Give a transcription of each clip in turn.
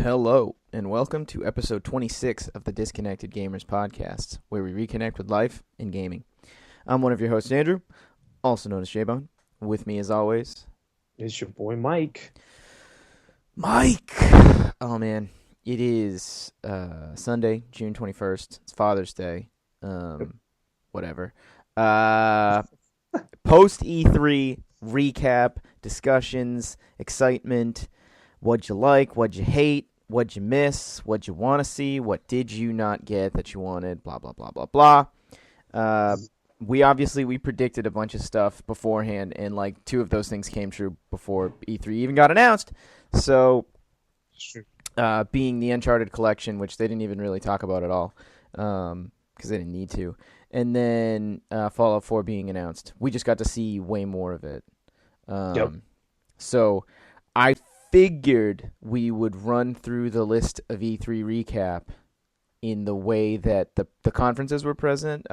Hello, and welcome to episode 26 of the Disconnected Gamers podcast, where we reconnect with life and gaming. I'm one of your hosts, Andrew, also known as J-Bone. With me, as always, is your boy Mike. Mike! Oh, man. It is Sunday, June 21st. It's Father's Day. Whatever. Post E3 recap, discussions, excitement. What'd you like? What'd you hate? What'd you miss? What'd you want to see? What did you not get that you wanted? Blah, blah, blah, blah, blah. We predicted a bunch of stuff beforehand, and like two of those things came true before E3 even got announced. So, being the Uncharted collection, which they didn't even really talk about at all, because they didn't need to, and then Fallout 4 being announced. We just got to see way more of it. So, I figured we would run through the list of E3 recap in the way that the conferences were presented.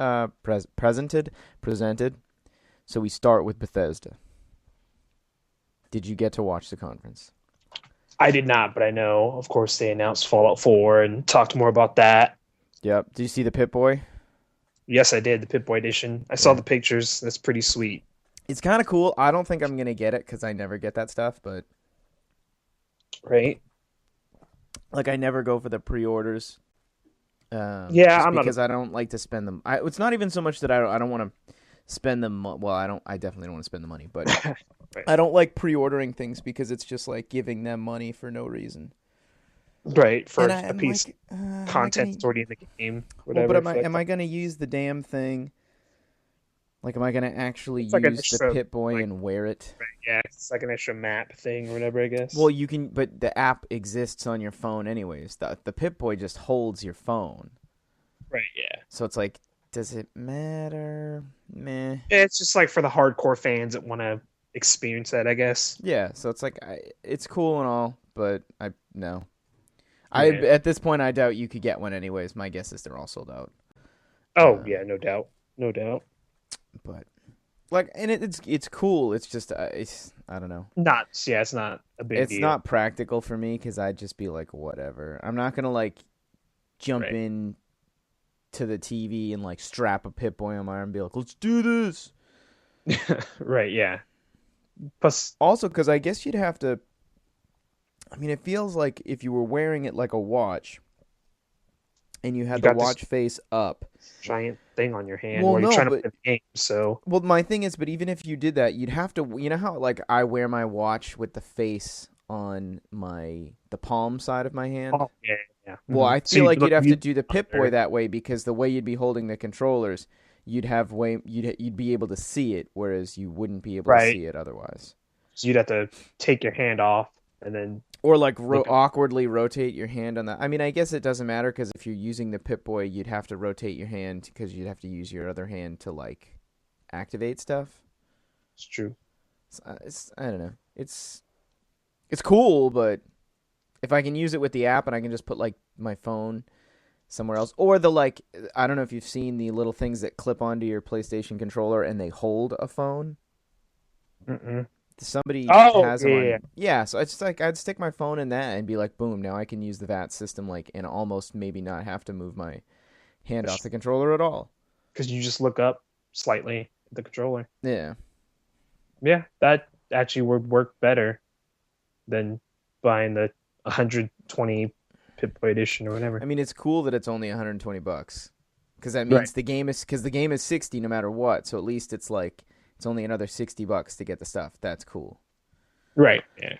So we start with Bethesda. Did you get to watch the conference? I did not, but I know, of course, they announced Fallout 4 and talked more about that. Yep. Did you see the Pip-Boy? Yes, I did, the Pip-Boy edition. I saw the pictures. That's pretty sweet. It's kind of cool. I don't think I'm going to get it because I never get that stuff, but... Right? Like, I never go for the pre-orders. I'm because I don't like to spend them. It's not even so much that I don't want to spend them. Well, I definitely don't want to spend the money, but right. I don't like pre-ordering things because it's just like giving them money for no reason. Right, for a piece of content that's already in the game. Whatever. But am I going to use the damn thing? Like, am I going to actually use the Pip-Boy and wear it? Right, yeah, it's like an extra map thing or whatever, I guess. Well, you can, but the app exists on your phone anyways. The Pip-Boy just holds your phone. Right, yeah. So it's like, does it matter? Meh. Yeah, it's just like for the hardcore fans that want to experience that, I guess. Yeah, so it's like, it's cool and all, but no. Yeah. At this point, I doubt you could get one anyways. My guess is they're all sold out. Oh, yeah, no doubt. No doubt. But like, and it's cool. It's just I don't know. It's not a big deal. It's not practical for me because I'd just be like, whatever. I'm not gonna like jump in to the TV and like strap a Pip-Boy on my arm and be like, let's do this. Right? Yeah. Plus, also, because I guess you'd have to. I mean, it feels like if you were wearing it like a watch, and you had the watch face up. Giant thing on your hand while you're trying to play the game, so... Well, my thing is, but even if you did that, you'd have to... You know how, like, I wear my watch with the face on the palm side of my hand? Oh, yeah. Well, I feel like you'd have to do the Pip-Boy that way because the way you'd be holding the controllers, you'd be able to see it, whereas you wouldn't be able to see it otherwise. So you'd have to take your hand off and then... Or, like, awkwardly rotate your hand on that. I mean, I guess it doesn't matter, because if you're using the Pip-Boy, you'd have to rotate your hand, because you'd have to use your other hand to, like, activate stuff. It's true. I don't know. It's cool, but if I can use it with the app and I can just put, like, my phone somewhere else. Or the, like, I don't know if you've seen the little things that clip onto your PlayStation controller and they hold a phone. Mm-mm. Somebody has them on. Yeah, so it's just like I'd stick my phone in that and be like, boom, now I can use the VAT system, like, and almost maybe not have to move my hand off the controller at all. Because you just look up slightly at the controller. Yeah. Yeah, that actually would work better than buying the 120 Pip-Boy edition or whatever. I mean, it's cool that it's only $120 because that means the game is 60 no matter what. So at least it's like. It's only another $60 to get the stuff. That's cool. Right. Yeah.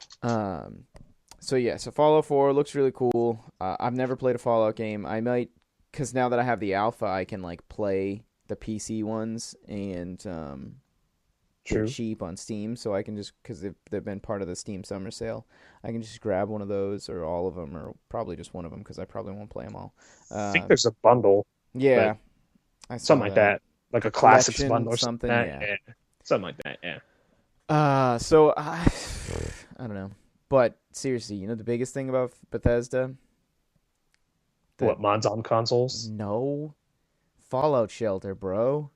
So Fallout 4 looks really cool. I've never played a Fallout game. I might, because now that I have the alpha, I can like play the PC ones and they're cheap on Steam. So I can just, because they've been part of the Steam summer sale, I can just grab one of those or all of them or probably just one of them because I probably won't play them all. I think there's a bundle. Yeah. Something like that. Like a classics bundle or something. Yeah. Something like that, yeah. So I don't know, but seriously, you know the biggest thing about Bethesda? What, mods on consoles? No, Fallout Shelter, bro.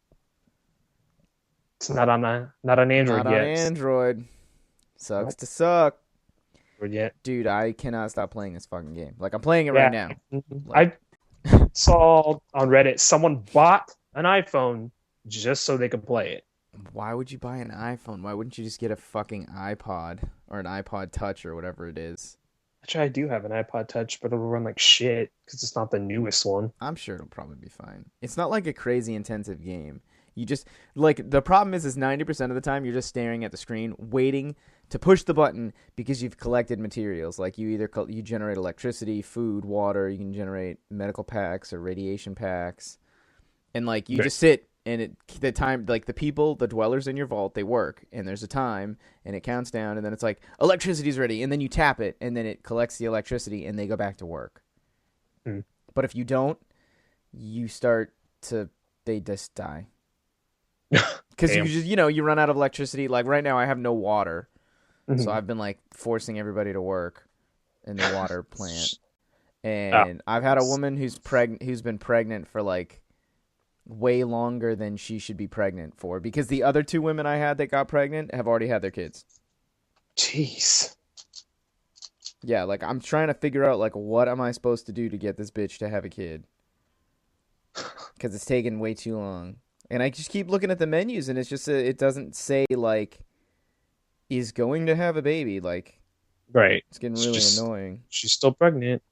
It's not on Android yet. Not on Android. Sucks to suck. Discord yet. Dude, I cannot stop playing this fucking game. Like, I'm playing it Yeah, right now. Like, I saw on Reddit someone bought an iPhone just so they could play it. why would you buy an iPhone? Why wouldn't you just get a fucking iPod or an iPod Touch or whatever it is? Actually, I do have an iPod Touch, but it'll run like shit because it's not the newest one. I'm sure it'll probably be fine. It's not like a crazy intensive game. You just like the problem is 90% of the time you're just staring at the screen waiting to push the button because you've collected materials. Like you either you generate electricity, food, water, you can generate medical packs or radiation packs. And like you just sit and the time, like the people, the dwellers in your vault, they work and there's a time and it counts down and then it's like electricity's ready and then you tap it and then it collects the electricity and they go back to work. But if you don't, they just die. Because you run out of electricity. Like right now I have no water. So I've been like forcing everybody to work in the water plant. And I've had a woman who's been pregnant for like way longer than she should be pregnant for because the other 2 women I had that got pregnant have already had their kids. Jeez. Yeah, like I'm trying to figure out like what am I supposed to do to get this bitch to have a kid? Because it's taken way too long. And I just keep looking at the menus and it's just it doesn't say like is going to have a baby. Like, right. It's getting really annoying. She's still pregnant.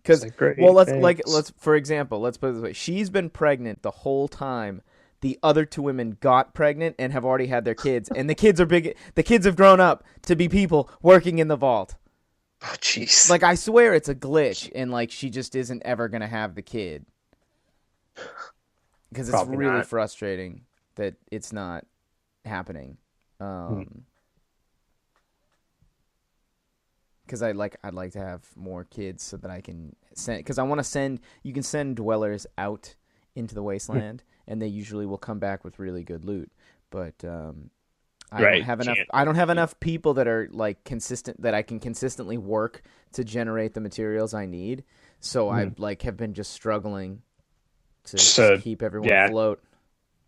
Because let's for example, let's put it this way: she's been pregnant the whole time. The other 2 women got pregnant and have already had their kids, and the kids are big. The kids have grown up to be people working in the vault. Oh, jeez. Like I swear it's a glitch, and like she just isn't ever gonna have the kid. Because it's really frustrating that it's not happening. Because I'd like to have more kids so that I can send. Because I want to send. You can send dwellers out into the wasteland, and they usually will come back with really good loot. But I don't have enough. I don't have enough people that are like consistent that I can consistently work to generate the materials I need. So I like have been just struggling to keep everyone afloat.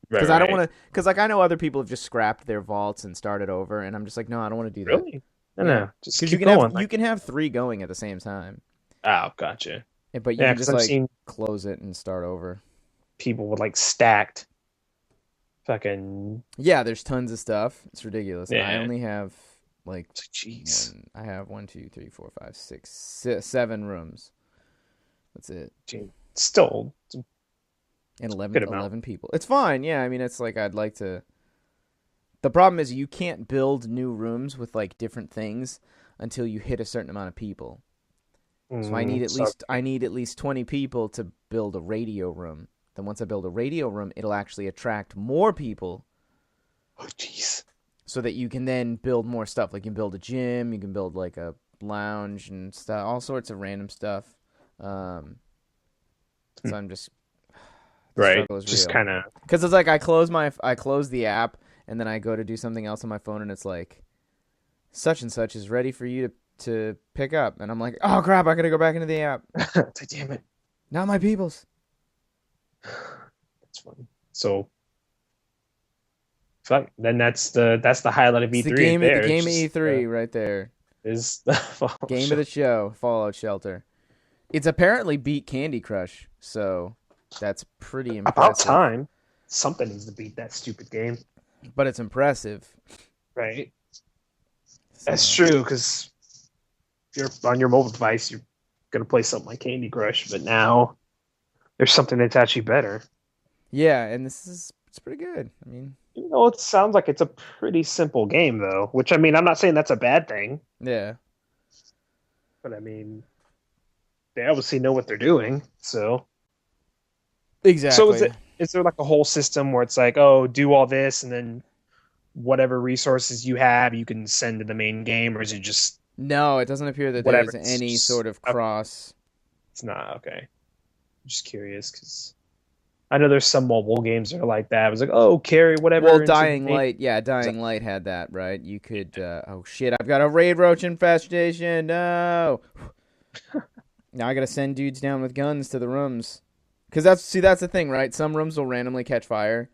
Because I don't want to. Because like I know other people have just scrapped their vaults and started over, and I'm just like, no, I don't want to do that. Really? No. Just keep you can have 3 going at the same time. Oh, gotcha. But you can just like close it and start over. People with like stacked fucking there's tons of stuff. It's ridiculous. Yeah. I only have like I have 1, 2, 3, 4, 5, 6, 7 rooms. That's it. Still, and 11 people. It's fine. Yeah, I mean it's like I'd like to. The problem is you can't build new rooms with like different things until you hit a certain amount of people. So I need at least 20 people to build a radio room. Then once I build a radio room, it'll actually attract more people. Oh jeez. So that you can then build more stuff. Like you can build a gym, you can build like a lounge and stuff, all sorts of random stuff. So I'm just just kind of because it's like I close the app. And then I go to do something else on my phone, and it's like, such and such is ready for you to pick up. And I'm like, oh, crap, I got to go back into the app. Damn it. Not my peoples. That's funny. So, fuck. Then that's the highlight of E3. The game of E3 right there. Is the game of the show, Fallout Shelter. It's apparently beat Candy Crush, so that's pretty impressive. About time. Something needs to beat that stupid game. But it's impressive. Right. So. That's true, because if you're on your mobile device, you're going to play something like Candy Crush, but now there's something that's actually better. Yeah, and it's pretty good. I mean... it sounds like it's a pretty simple game, though, which, I mean, I'm not saying that's a bad thing. Yeah. But, I mean, they obviously know what they're doing, so... Exactly. So is there like a whole system where it's like, oh, do all this and then whatever resources you have, you can send to the main game, or is it just... No, it doesn't appear that there's any sort of cross. It's not, okay. I'm just curious, because I know there's some mobile games that are like that. It was like, oh, carry whatever. Well, Dying Light had that, right? You could, oh shit, I've got a raid roach infestation, no! Now I gotta send dudes down with guns to the rooms. Because that's the thing, right? Some rooms will randomly catch fire.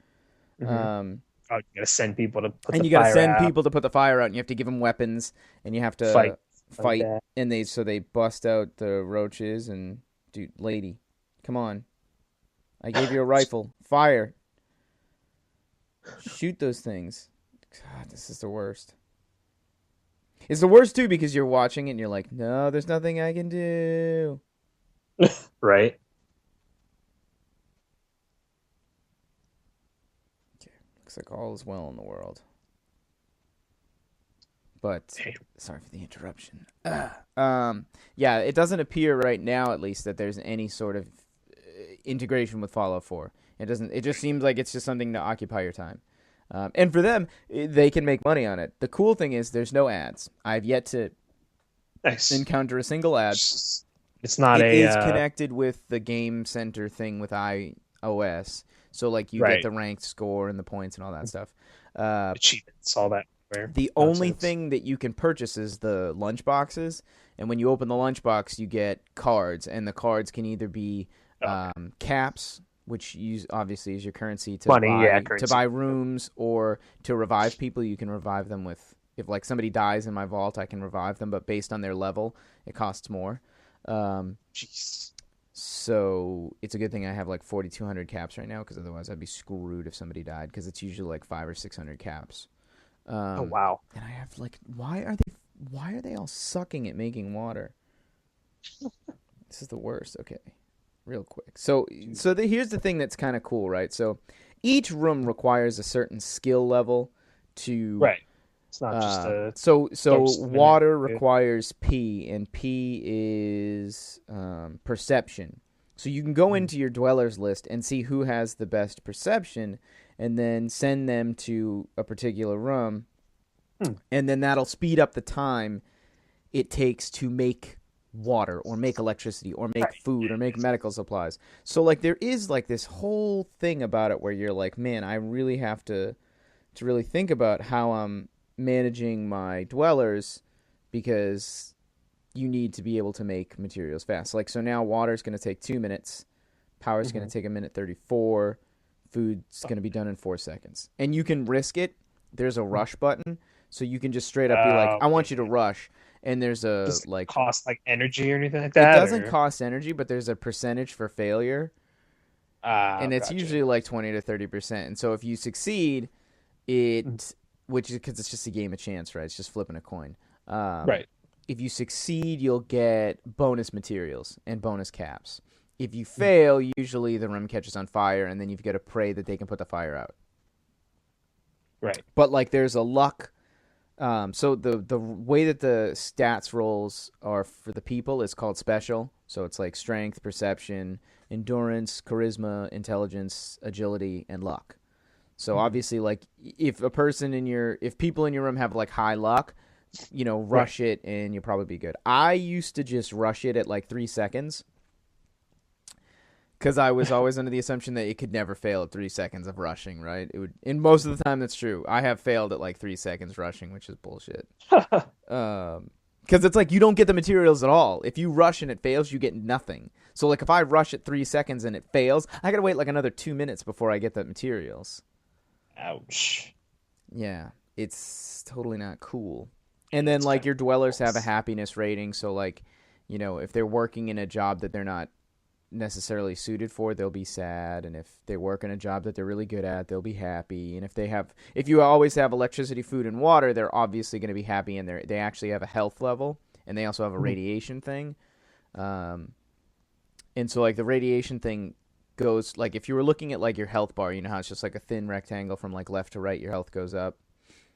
Mm-hmm. You gotta send people to put people to put the fire out, and you have to give them weapons, and you have to fight like fight, that. and they bust out the roaches and dude, lady, come on! I gave you a rifle. Fire! Shoot those things. God, this is the worst. It's the worst too because you're watching it and you're like, no, there's nothing I can do. Right. Okay. Looks like all is well in the world. But Damn. sorry for the interruption. Yeah, it doesn't appear right now, at least, that there's any sort of integration with Fallout 4. It doesn't. It just seems like it's just something to occupy your time. And for them, they can make money on it. The cool thing is there's no ads. I've yet to Nice. encounter a single ad. It's not It a is connected with the Game Center thing with iOS. So, like, you get the ranked score and the points and all that stuff. achievements, all that. The only thing that you can purchase is the lunch boxes. And when you open the lunchbox, you get cards. And the cards can either be caps, which obviously is your currency to buy rooms, or to revive people. You can revive them with, if like somebody dies in my vault, I can revive them, but based on their level, it costs more. Jeez. So it's a good thing I have like 4,200 caps right now, because otherwise I'd be screwed if somebody died, because it's usually like 500 or 600 caps. Oh wow! And I have like, why are they all sucking at making water? This is the worst. Okay. Real quick. So here's the thing that's kind of cool, right? So each room requires a certain skill level to Right. It's not just a so water requires P, and P is perception. So you can go into your dwellers list and see who has the best perception, and then send them to a particular room, and then that'll speed up the time it takes to make water or make electricity or make food or make medical supplies. So like there is like this whole thing about it where you're like, man, I really have to really think about how I'm managing my dwellers, because you need to be able to make materials fast. Like, so now water's going to take 2 minutes, power's going to take 1:34, food's going to be done in 4 seconds. And you can risk it. There's a rush button, so you can just straight up be like, I want you to rush. And there's a Does it like cost like energy or anything like that. It doesn't cost energy, but there's a percentage for failure, and it's usually like 20 to 30%. And so if you succeed, which is because it's just a game of chance, right? It's just flipping a coin. Right. If you succeed, you'll get bonus materials and bonus caps. If you fail, usually the room catches on fire, and then you've got to pray that they can put the fire out. Right. But like there's a luck. So the way that the stats rolls are for the people is called special. So it's like strength, perception, endurance, charisma, intelligence, agility, and luck. So obviously, like if people in your room have like high luck, rush it and you'll probably be good. I used to just rush it at like 3 seconds, because I was always under the assumption that it could never fail at 3 seconds of rushing, right? It would, and most of the time that's true. I have failed at like 3 seconds rushing, which is bullshit. Because it's like you don't get the materials at all. If you rush and it fails, you get nothing. So like if I rush at 3 seconds and it fails, I gotta wait like another 2 minutes before I get the materials. Ouch. Yeah, it's totally not cool. And then like your dwellers have a happiness rating, so like, if they're working in a job that they're not necessarily suited for, they'll be sad, and if they work in a job that they're really good at, they'll be happy. And if you always have electricity, food, and water, they're obviously going to be happy, and they actually have a health level, and they also have a radiation thing. And so like the radiation thing goes, like if you were looking at like your health bar, you know how it's just like a thin rectangle from like left to right, your health goes up.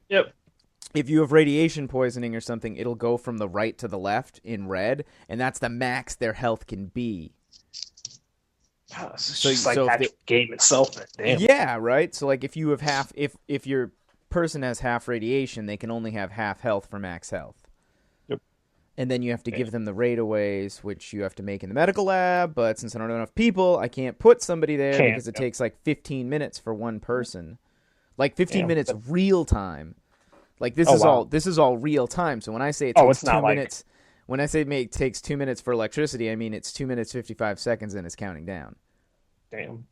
Yep. If you have radiation poisoning or something, it'll go from the right to the left in red, and that's the max their health can be. So just like the game itself. Damn. Yeah, right. So like if you have if your person has half radiation, they can only have half health for max health. Yep. And then you have to give them the radaways, which you have to make in the medical lab. But since I don't have enough people, I can't put somebody there because it takes like 15 minutes for one person. Like 15 minutes real time. Like this is all real time. So when I say it takes 2 minutes, when I say it takes 2 minutes for electricity, I mean it's 2 minutes 55 seconds and it's counting down. Damn.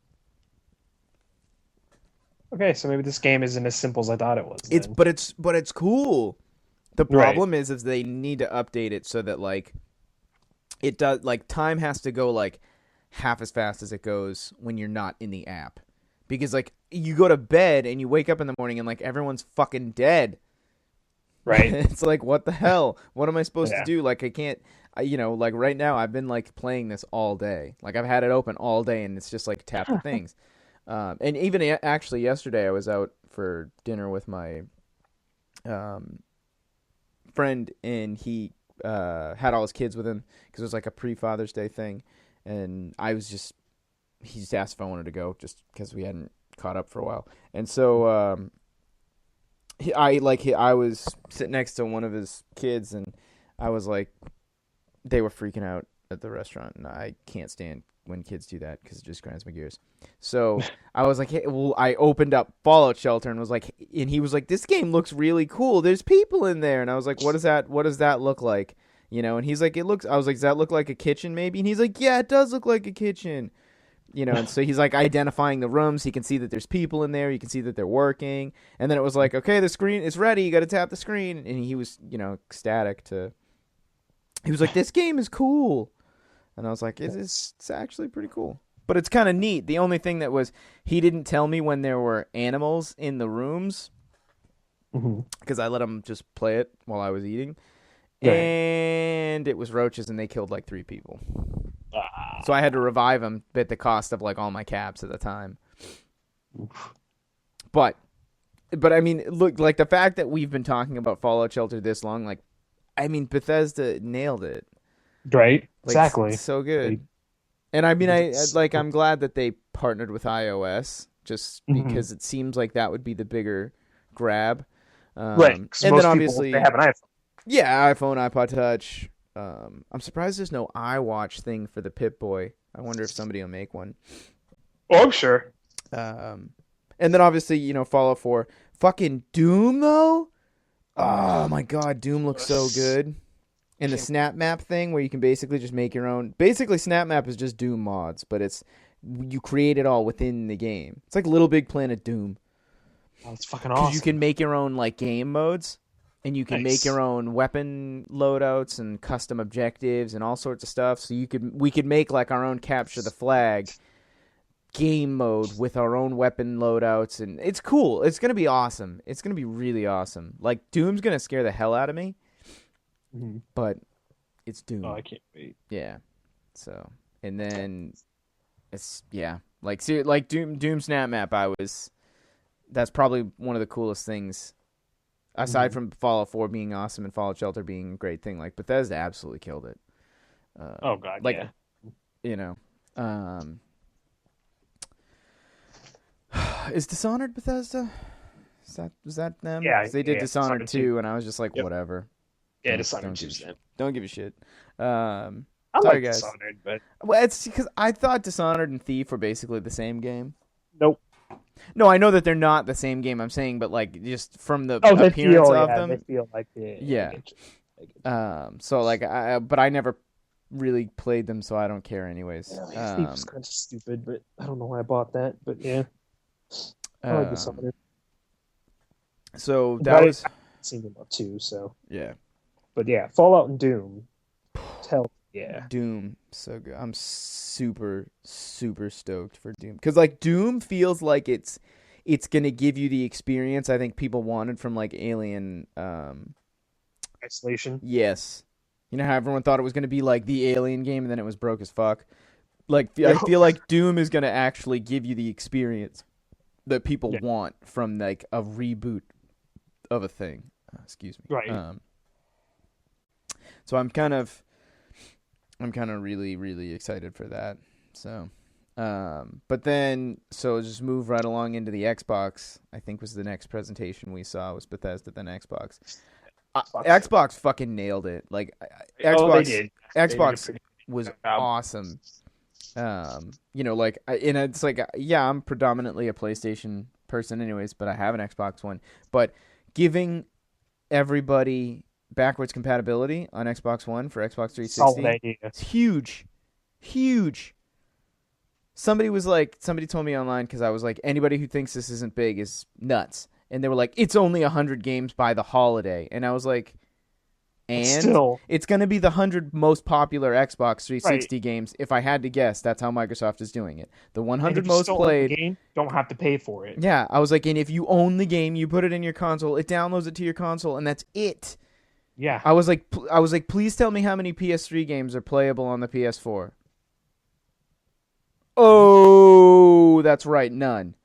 Okay, so maybe this game isn't as simple as I thought it was. But it's cool. The problem is they need to update it so that like it does, like time has to go like half as fast as it goes when you're not in the app, because like you go to bed and you wake up in the morning and like everyone's fucking dead. Right. It's like, what the hell? What am I supposed to do? Like I can't, like right now I've been like playing this all day. Like I've had it open all day and it's just like tap the things. And even actually yesterday I was out for dinner with my friend, and he had all his kids with him because it was like a pre-Father's Day thing, and he just asked if I wanted to go just because we hadn't caught up for a while, and so I was sitting next to one of his kids, and I was like, they were freaking out at the restaurant, and I can't stand when kids do that because it just grinds my gears. So I was like, hey, well, I opened up Fallout Shelter and was like, and he was like, this game looks really cool. There's people in there. And I was like, what does that look like? And he's like, I was like, does that look like a kitchen maybe? And he's like, yeah, it does look like a kitchen. And so he's like identifying the rooms. He can see that there's people in there. You can see that they're working. And then it was like, okay, the screen is ready. You got to tap the screen. And he was, ecstatic he was like, this game is cool. And I was like, it's actually pretty cool. But it's kind of neat. The only thing that was, he didn't tell me when there were animals in the rooms, because I let him just play it while I was eating. Right. And it was roaches, and they killed like 3 people. So I had to revive them at the cost of like all my caps at the time. But I mean, look, like the fact that we've been talking about Fallout Shelter this long, like, I mean, Bethesda nailed it. Right. Like, exactly. So good. And I mean, I'm glad that they partnered with iOS, just because it seems like that would be the bigger grab. Right. And then obviously they have an iPhone. Yeah, iPhone, iPod Touch. I'm surprised there's no iWatch thing for the Pip-Boy. I wonder if somebody will make one. Oh, I'm sure. And then obviously, Fallout 4. Fucking Doom, though? Oh, my God. Doom looks so good. And the Snap Map thing, where you can basically just make your own. Basically, Snap Map is just Doom mods, but you create it all within the game. It's like Little Big Planet Doom. Oh, it's fucking awesome. Because you can make your own like game modes, and you can make your own weapon loadouts and custom objectives and all sorts of stuff. So we could make like our own Capture the Flag game mode with our own weapon loadouts, and it's cool. It's gonna be awesome. It's gonna be really awesome. Like Doom's gonna scare the hell out of me. But it's Doom. Oh, I can't wait. Yeah. So, and then it's like Doom Snap Map. That's probably one of the coolest things, aside from Fallout 4 being awesome and Fallout Shelter being a great thing. Like Bethesda absolutely killed it. Oh God, like, yeah. Is Dishonored Bethesda? Was that them? Yeah, they did Dishonored 2, and I was just like, whatever. Yeah, Dishonored 2's them. Don't give a shit. I sorry, like guys. Dishonored, but it's because I thought Dishonored and Thief were basically the same game. Nope. No, I know that they're not the same game. I'm saying, but like just from the appearance of them, they feel like So like, but I never really played them, so I don't care anyways. Thief was kind of stupid, but I don't know why I bought that. But yeah, I like Dishonored. So that was seen them up too. So yeah. But yeah, Fallout and Doom. Hell yeah. Doom, so good. I'm super, super stoked for Doom. Because like Doom feels like it's gonna give you the experience I think people wanted from like Alien Isolation. Yes. You know how everyone thought it was gonna be like the Alien game and then it was broke as fuck? Like I feel like Doom is gonna actually give you the experience that people want from like a reboot of a thing. Excuse me. Right. So I'm kind of really, really excited for that. So, but then, just move right along into the Xbox. I think was the next presentation we saw was Bethesda, then Xbox. Xbox fucking nailed it. Like Xbox, they did. Xbox was awesome. And it's like, I'm predominantly a PlayStation person anyways, but I have an Xbox One. But giving everybody backwards compatibility on Xbox One for Xbox 360, it's huge. Somebody told me online, because I was like, anybody who thinks this isn't big is nuts. And they were like, it's only 100 games by the holiday. And I was like, And still, it's going to be the 100 most popular Xbox 360 right. games. If I had to guess, that's how Microsoft is doing it. The And 100 if you most still own the played. game, don't have to pay for it. Yeah, I was like, and if you own the game, you put it in your console, it downloads it to your console, and that's it. Yeah. I was like, please tell me how many PS3 games are playable on the PS4. Oh, that's right, none.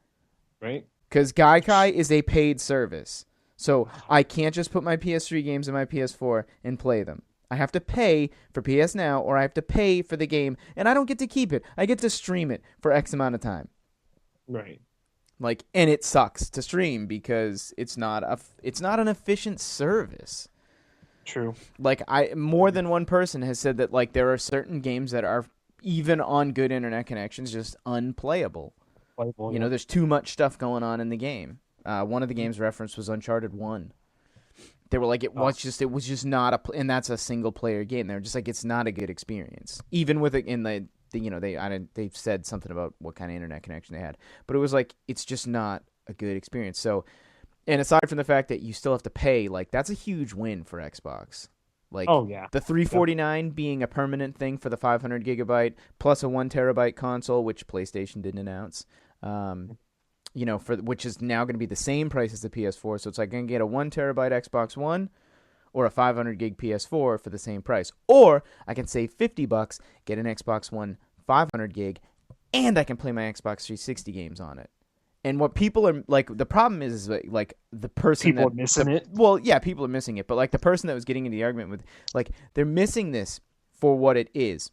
Right. Because Gaikai is a paid service. So I can't just put my PS3 games in my PS4 and play them. I have to pay for PS Now, or I have to pay for the game, and I don't get to keep it. I get to stream it for X amount of time. Right. Like, and it sucks to stream because it's not an efficient service. True. Like, more than one person has said that, like, there are certain games that are, even on good internet connections, just unplayable. You know, there's too much stuff going on in the game. One of the games referenced was Uncharted 1. They were like, it was just not and that's a single player game. They're just like, it's not a good experience. Even with it in they've said something about what kind of internet connection they had, but it was like, it's just not a good experience. So, and aside from the fact that you still have to pay, like, that's a huge win for Xbox. Like, oh yeah, the $349 being a permanent thing for the 500 gigabyte plus a 1 terabyte console, which PlayStation didn't announce. Which is now going to be the same price as the PS4. So it's like going to get a 1 terabyte Xbox One or a 500 gig PS4 for the same price. Or I can save $50, get an Xbox One 500 gig, and I can play my Xbox 360 games on it. And what people are like, the problem is like the person people are missing it. Well, yeah, people are missing it, but like the person that was getting into the argument with, like, they're missing this for what it is.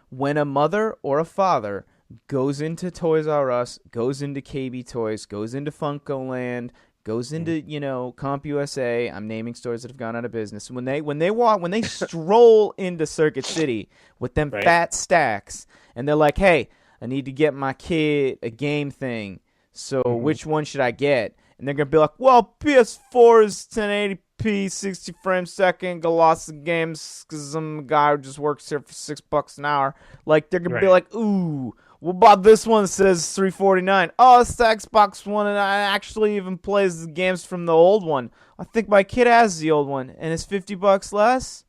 When a mother or a father goes into Toys R Us, goes into KB Toys, goes into Funkoland, goes into, CompUSA. I'm naming stores that have gone out of business. When they stroll into Circuit City with them fat stacks, and they're like, "Hey, I need to get my kid a game thing. So which one should I get?" And they're gonna be like, "Well, PS4 is 1080p, 60 frames a second, got lots of games because I'm a guy who just works here for $6 an hour." Like, they're gonna be like, "Ooh, what about this one that says $349? Oh, it's the Xbox One, and I actually even plays the games from the old one. I think my kid has the old one, and it's $50 less."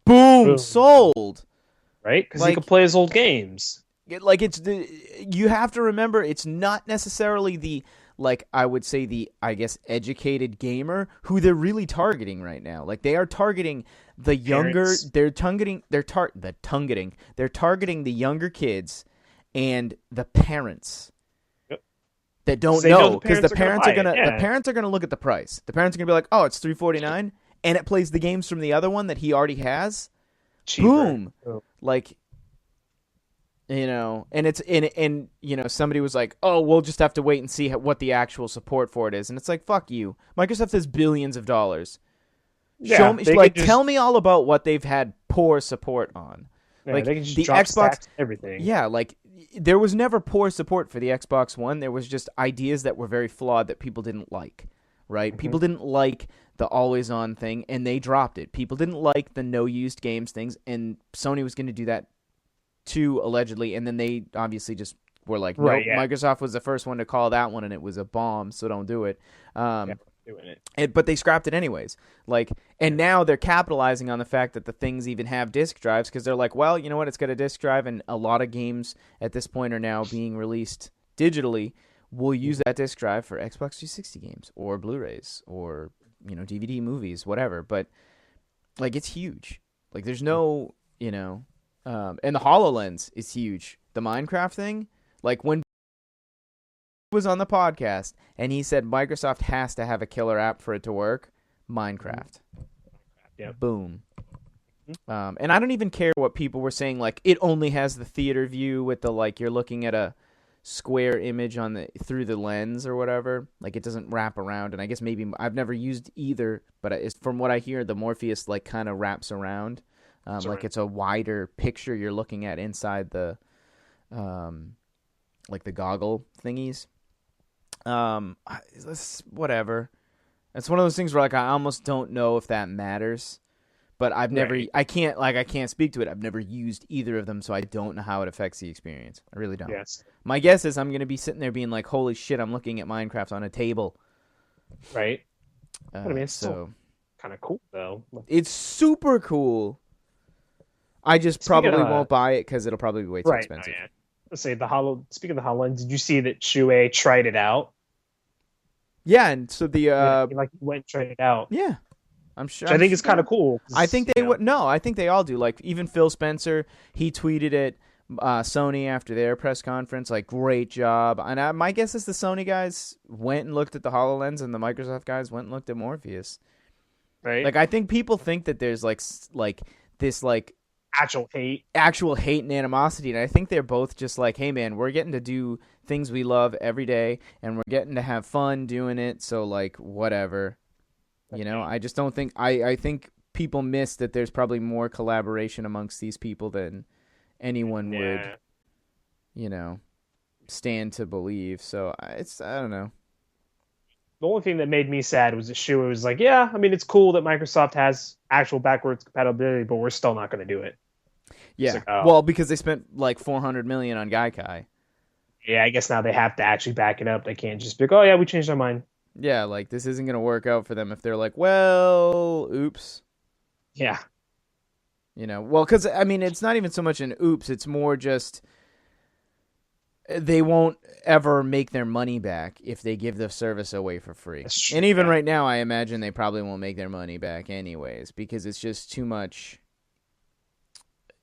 Boom, sold. Right? Because he can play his old games. Like, you have to remember, it's not necessarily the, like, I would say the, I guess, educated gamer who they're really targeting right now. Like, they are targeting the younger, they're targeting the younger kids and the parents that don't know, because the parents are gonna look at the price. The parents are gonna be like, "Oh, it's $349, and it plays the games from the other one that he already has." Cheaper. Boom, like. And it's somebody was like, "Oh, we'll just have to wait and see what the actual support for it is." And it's like, fuck you. Microsoft has billions of dollars. Yeah, show me, tell me all about what they've had poor support on. Yeah, like, they can just the drop Xbox, everything. Yeah, like, there was never poor support for the Xbox One. There was just ideas that were very flawed that people didn't like. Right? People didn't like the always on thing, and they dropped it. People didn't like the no used games things, and Sony was going to do that too, allegedly, and then they obviously just were like, "Nope." Microsoft was the first one to call that one, and it was a bomb, so don't do it. Doing it. But they scrapped it anyways. Like, and now they're capitalizing on the fact that the things even have disk drives, because they're like, well, you know what? It's got a disk drive, and a lot of games at this point are now being released digitally. We'll use that disk drive for Xbox 360 games or Blu-rays or DVD movies, whatever. But like, it's huge. Like, there's no and the HoloLens is huge. The Minecraft thing, like, when he was on the podcast and he said Microsoft has to have a killer app for it to work, Minecraft. Yeah. Boom. And I don't even care what people were saying, like, it only has the theater view with the, like, you're looking at a square image through the lens or whatever. Like, it doesn't wrap around, and I guess maybe I've never used either, but from what I hear, the Morpheus, like, kind of wraps around. Like, it's a wider picture you're looking at inside the, like, the goggle thingies. Whatever. It's one of those things where, like, I almost don't know if that matters, but I can't speak to it. I've never used either of them, so I don't know how it affects the experience. I really don't. Yes. My guess is I'm going to be sitting there being like, holy shit, I'm looking at Minecraft on a table. Right. I mean, so... kind of cool though. It's super cool. I just Speaking probably of won't buy it because it'll probably be way too right, oh expensive. yeah. Let's say Speaking of the HoloLens, did you see that Shuei tried it out? Yeah, and so the He went and tried it out, yeah, I'm sure. which I think is kind of cool. I 'Cause, think they would. No, I think they all do. Like even Phil Spencer, he tweeted at Sony after their press conference, like great job. And my guess is the Sony guys went and looked at the Hololens, and the Microsoft guys went and looked at Morpheus. right? Like I think people think that there's like this like actual hate and animosity, and I think they're both just like, hey man, we're getting to do things we love every day, and we're getting to have fun doing it. So like whatever. You know, I just don't think I think people miss that there's probably more collaboration amongst these people than anyone would, you know, stand to believe. So I don't know. The only thing that made me sad was that Shuei was like, "Yeah, I mean, it's cool that Microsoft has actual backwards compatibility, but we're still not going to do it." Yeah, like, oh. Well, because they spent like $400 million on Gaikai. Yeah, I guess now they have to actually back it up. They can't just be like, "Oh yeah, we changed our mind." Yeah, like this isn't gonna work out for them if they're like, well, oops. Yeah. You know, well, because I mean, it's not even so much an oops. It's more just they won't ever make their money back if they give the service away for free. And even right now, I imagine they probably won't make their money back anyways because it's just too much.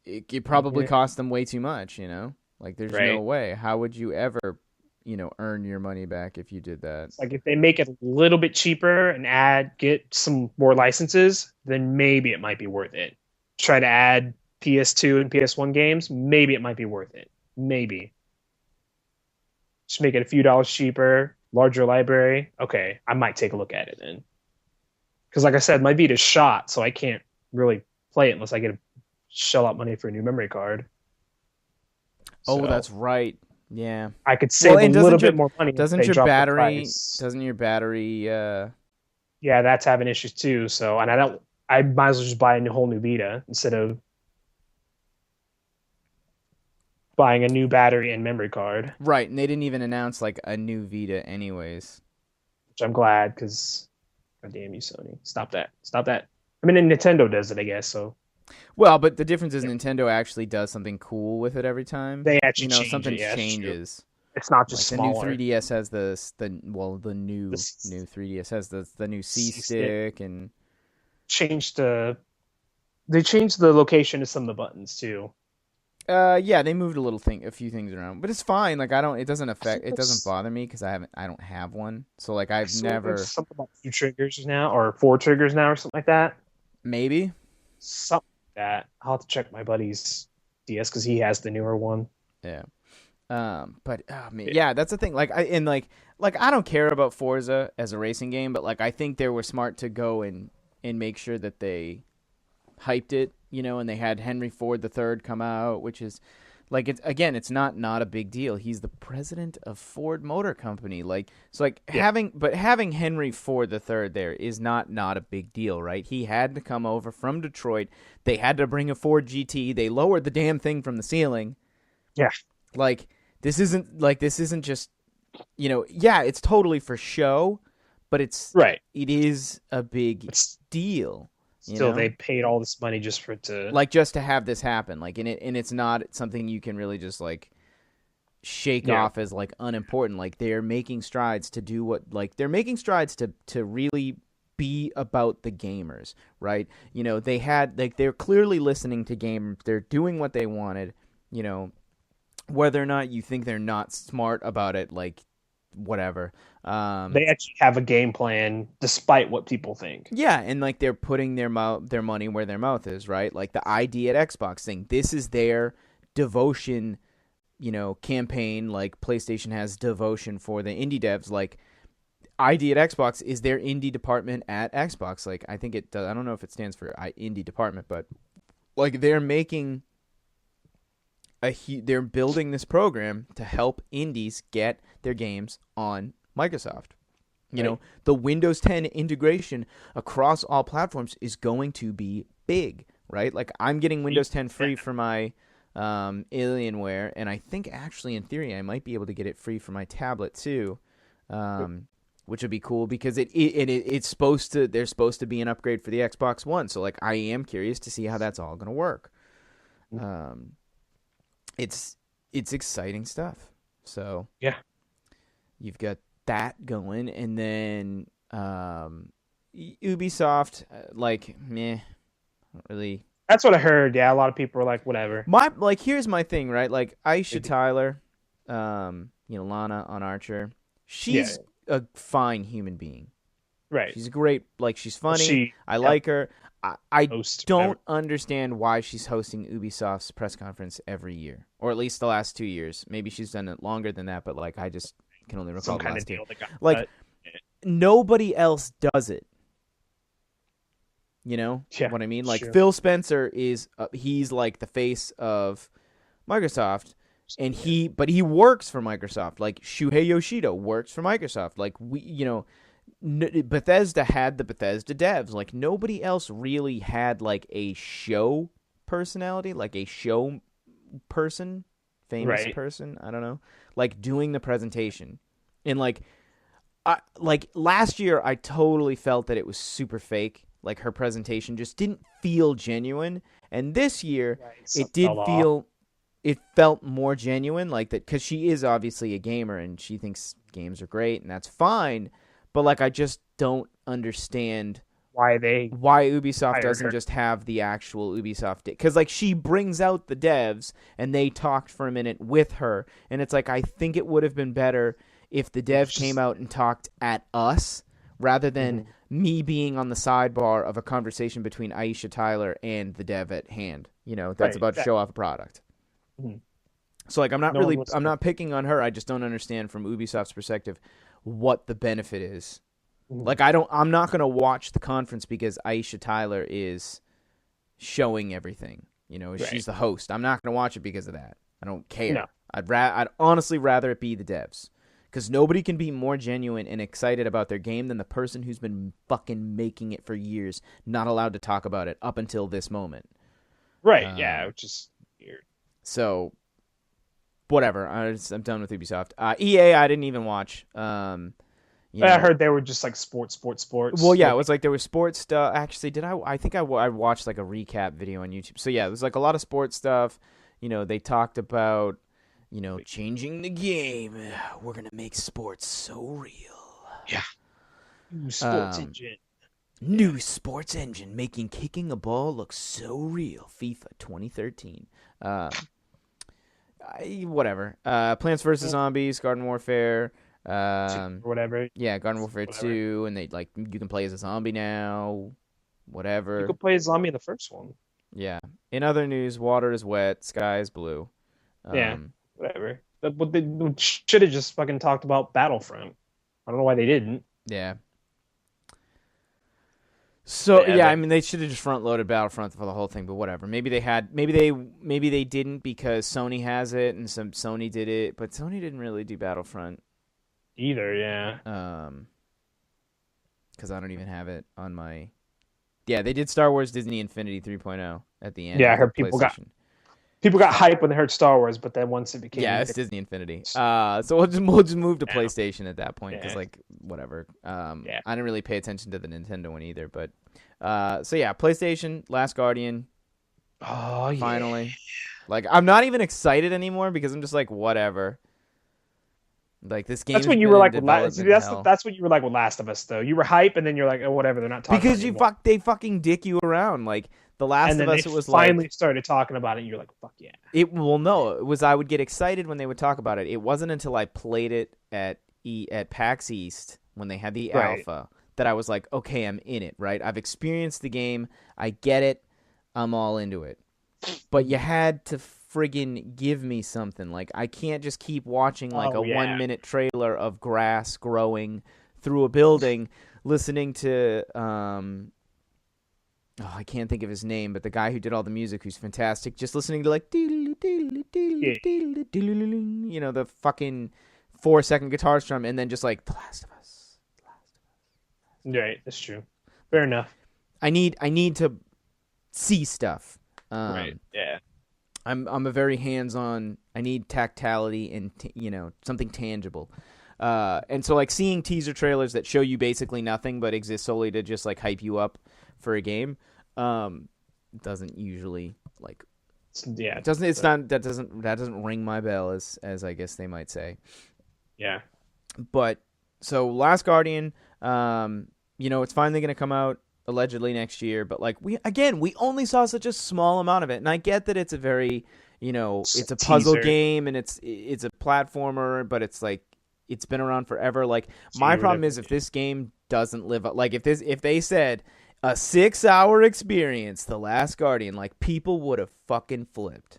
It probably cost them way too much, you know? Like, there's no way. How would you ever, earn your money back if you did that? Like, if they make it a little bit cheaper and get some more licenses, then maybe it might be worth it. Try to add PS2 and PS1 games, maybe it might be worth it. Maybe. Just make it a few dollars cheaper, larger library. Okay, I might take a look at it then. Because like I said, my Vita's shot, so I can't really play it unless I get to shell out money for a new memory card. Oh, so, that's right. Yeah. I could save a little bit more money. Doesn't your battery? Yeah, that's having issues too. So, and I might as well just buy a whole new Vita instead of buying a new battery and memory card. Right, and they didn't even announce like a new Vita anyways. Which I'm glad, because God damn you, Sony. Stop that. I mean, Nintendo does it, I guess, so. Well, but the difference is Nintendo actually does something cool with it every time. They actually change something it, yeah, changes. It's not just like smaller. The new 3DS has the new 3DS has the new C stick and they changed the location of some of the buttons too. Yeah, they moved a few things around, but it's fine. Like it doesn't bother me because I don't have one. So like I've never something about 2 triggers now or 4 triggers now or something like that. Maybe something like that. I'll have to check my buddy's DS because he has the newer one. Yeah. But yeah, that's the thing. Like I don't care about Forza as a racing game, but like I think they were smart to go and make sure that they hyped it, and they had Henry Ford III come out, which is like it's not a big deal. He's the president of Ford Motor Company. Like so like having Henry Ford III there is not a big deal, right? He had to come over from Detroit. They had to bring a Ford GT. They lowered the damn thing from the ceiling. Yeah. Like this isn't just it's totally for show, but it is a big deal. Still, they paid all this money just to have this happen. Like, and it's not something you can really just like shake off as like unimportant. Like they're making strides to do they're making strides to really be about the gamers, right? They had they're clearly listening to gamers. They're doing what they wanted. Whether or not you think they're not smart about it, like whatever. They actually have a game plan despite what people think. Yeah, and like they're putting their money where their mouth is, right? Like the ID at Xbox thing. This is their devotion, campaign. Like PlayStation has devotion for the indie devs. Like ID at Xbox is their indie department at Xbox. Like I think it does. I don't know if it stands for indie department, but like they're making they're building this program to help indies get their games on Microsoft. The Windows 10 integration across all platforms is going to be big, right? Like I'm getting Windows 10 free for my Alienware, and I think actually in theory I might be able to get it free for my tablet too. which would be cool because it's supposed to. There's supposed to be an upgrade for the Xbox One. So like, I am curious to see how that's all going to work. It's exciting stuff. So yeah, you've got that going, and then Ubisoft, like, meh, not really. that's what I heard. Yeah, a lot of people were like, whatever. Here's my thing, right? Like Aisha Tyler, Lana on Archer, she's a fine human being. Right. She's great. Like, she's funny. I like her. I don't understand why she's hosting Ubisoft's press conference every year, or at least the last 2 years. Maybe she's done it longer than that, but like, I just can only recall the last two. Like, nobody else does it. You know what I mean? Like, sure. Phil Spencer is he's like the face of Microsoft, and he works for Microsoft. Like, Shuhei Yoshida works for Microsoft. Like, Bethesda had the Bethesda devs. Like, nobody else really had like a show personality, like a show person, famous person. I don't know, like doing the presentation. And like last year, I totally felt that it was super fake. Like, her presentation just didn't feel genuine. And this year, it felt more genuine, like that, because she is obviously a gamer and she thinks games are great, and that's fine. But like, I just don't understand why Ubisoft doesn't just have the actual Ubisoft, because like, she brings out the devs and they talked for a minute with her, and it's like, I think it would have been better if the devs came out and talked at us rather than me being on the sidebar of a conversation between Aisha Tyler and the dev at hand. That's about to show off a product. So like, I'm not picking on her. I just don't understand from Ubisoft's perspective what the benefit is. Like, I'm not going to watch the conference because Aisha Tyler is showing everything. She's the host. I'm not going to watch it because of that. I don't care. No. I'd honestly rather it be the devs, because nobody can be more genuine and excited about their game than the person who's been fucking making it for years, not allowed to talk about it up until this moment. Right. Yeah. Which is weird. So, whatever. I'm done with Ubisoft. EA, I didn't even watch. I heard they were just like sports. Well, yeah, it was like there was sports stuff. Actually, I think I watched like a recap video on YouTube. So yeah, it was like a lot of sports stuff. They talked about, changing the game. We're gonna make sports so real. Yeah. New sports engine. New sports engine making kicking a ball look so real. FIFA 2013. Whatever. Plants vs. Zombies, Garden Warfare. Whatever. Yeah, Garden Warfare 2, and they like, you can play as a zombie now. Whatever. You could play as a zombie in the first one. Yeah. In other news, water is wet, sky is blue. Yeah. Whatever. But they should have just fucking talked about Battlefront. I don't know why they didn't. Yeah. So I mean, they should have just front loaded Battlefront for the whole thing, but whatever. Maybe they didn't because Sony has it, and Sony did it, but Sony didn't really do Battlefront either. Yeah. Because I don't even have it on my. Yeah, they did Star Wars Disney Infinity 3.0 at the end. Yeah, I heard people got hype when they heard Star Wars, but then once it became it's Disney Infinity. So we'll just move to PlayStation at that point, because like, whatever. I didn't really pay attention to the Nintendo one either, but PlayStation, Last Guardian. Oh yeah. Finally. Like, I'm not even excited anymore because I'm just like, whatever. Like, this game. That's when you were like with that's when you were like with Last of Us, though. You were hype, and then you're like, oh, whatever. They're not talking because they fucking dick you around. Like, The Last of Us, it was finally started talking about it, and you're like, fuck yeah. I would get excited when they would talk about it. It wasn't until I played it at PAX East when they had the alpha that I was like, okay, I'm in it, right? I've experienced the game. I get it. I'm all into it. But you had to friggin' give me something. Like, I can't just keep watching like 1 minute trailer of grass growing through a building, listening to I can't think of his name, but the guy who did all the music, who's fantastic, just listening to like the fucking 4-second guitar strum, and then just like The Last of Us. Right, that's true. Fair enough. I need to see stuff. Right. Yeah. I'm a very hands-on. I need tactility and something tangible. And so like seeing teaser trailers that show you basically nothing but exist solely to just like hype you up for a game, doesn't usually like Yeah, that doesn't ring my bell as I guess they might say. yeah. But so Last Guardian, it's finally going to come out allegedly next year, but like we only saw such a small amount of it, and I get that it's a very, it's a puzzle game and it's a platformer, but it's like it's been around forever. Like my problem is if this game doesn't live up, like if they said a 6-hour experience, The Last Guardian, like people would have fucking flipped.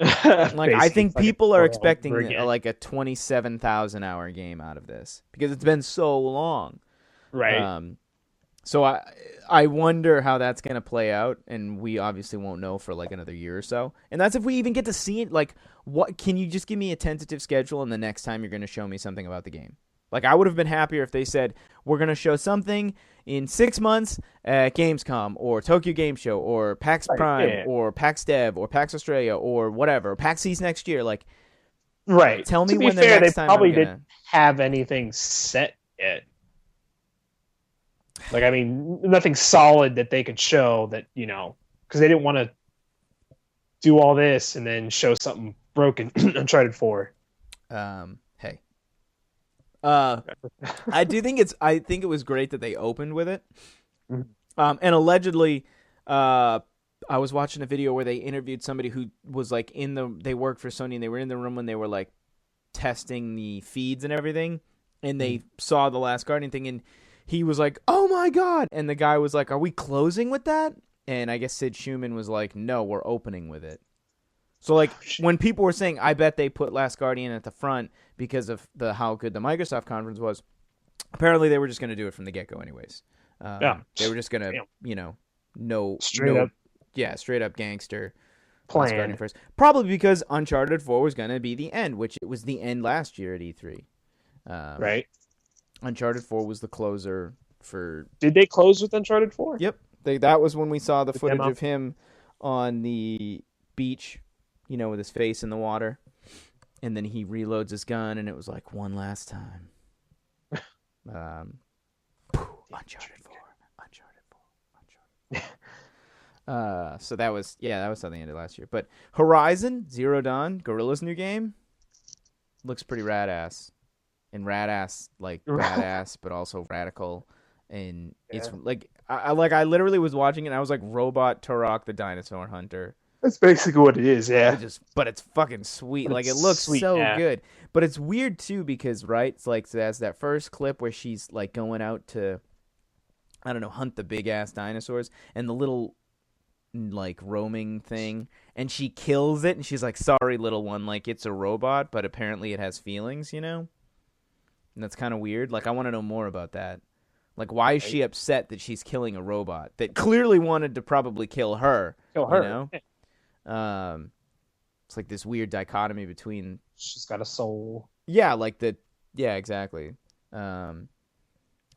Like I think people are expecting like a 27,000 hour game out of this because it's been so long, right? So I wonder how that's gonna play out, and we obviously won't know for like another year or so. And that's if we even get to see it. Like, what can you just give me a tentative schedule, and the next time you're gonna show me something about the game? Like I would have been happier if they said we're gonna show something in 6 months at Gamescom or Tokyo Game Show or PAX Prime or PAX Dev or PAX Australia or whatever, PAX East next year. Like, right. Tell me to be when fair, the next they time probably I'm gonna... didn't have anything set yet. Like, I mean, nothing solid that they could show that, because they didn't want to do all this and then show something broken. Uncharted 4. Hey. I think it was great that they opened with it. And allegedly, I was watching a video where they interviewed somebody who was like they worked for Sony and they were in the room when they were like testing the feeds and everything. And they saw the Last Guardian thing and he was like, "Oh my God." And the guy was like, "Are we closing with that?" And I guess Sid Schumann was like, "No, we're opening with it." So like when people were saying, I bet they put Last Guardian at the front because of how good the Microsoft conference was, apparently they were just going to do it from the get-go anyways. They were just going to, straight up gangster plan. Last Guardian first. Probably because Uncharted 4 was going to be the end, which it was the end last year at E3. Right. Uncharted 4 was the closer for... Did they close with Uncharted 4? Yep. That was when we saw the footage of him on the beach, with his face in the water. And then he reloads his gun, and it was like, one last time. Uncharted 4. So that was how they ended last year. But Horizon Zero Dawn, Guerrilla's new game, looks pretty rad-ass. And rad-ass, like badass, but also radical. And it's like I literally was watching it and I was like Robot Turok the Dinosaur Hunter. That's basically what it is, yeah. But it's fucking sweet. Like it looks so good. But it's weird too because it's like so that's that first clip where she's like going out to, I don't know, hunt the big ass dinosaurs and the little like roaming thing, and she kills it and she's like, "Sorry, little one, like it's a robot, but apparently it has feelings, And that's kind of weird. Like, I want to know more about that. Like, why is she upset that she's killing a robot that clearly wanted to probably kill her? It's like this weird dichotomy between... She's got a soul. Yeah, exactly. So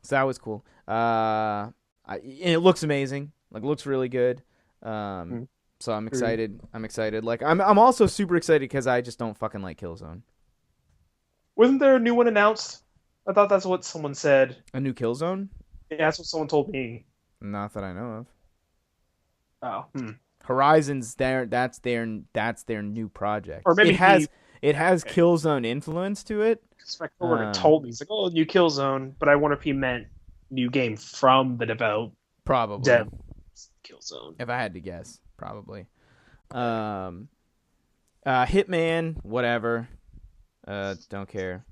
that was cool. And it looks amazing. Like, looks really good. So I'm excited. Like, I'm also super excited because I just don't fucking like Killzone. Wasn't there a new one announced? I thought that's what someone said. A new Killzone? Yeah, that's what someone told me. Not that I know of. Oh. Horizon's that's their new project. Or maybe it has Killzone influence to it. Because my coworker told me, he's like, "Oh, new Killzone," but I wonder if he meant new game from the dev. Probably. Killzone. If I had to guess, probably. Hitman, whatever. Don't care.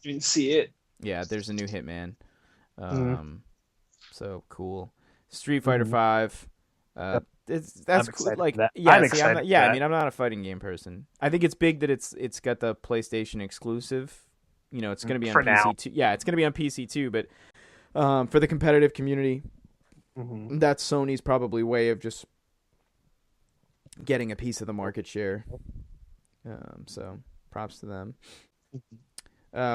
Didn't see it. Yeah, there's a new Hitman. So cool. Street Fighter 5. That's cool. Like, that. I'm excited. I'm not a fighting game person. I think it's big that it's got the PlayStation exclusive. It's going to be on PC too. Yeah, it's going to be on PC too. But for the competitive community, that's Sony's probably way of just getting a piece of the market share. So props to them.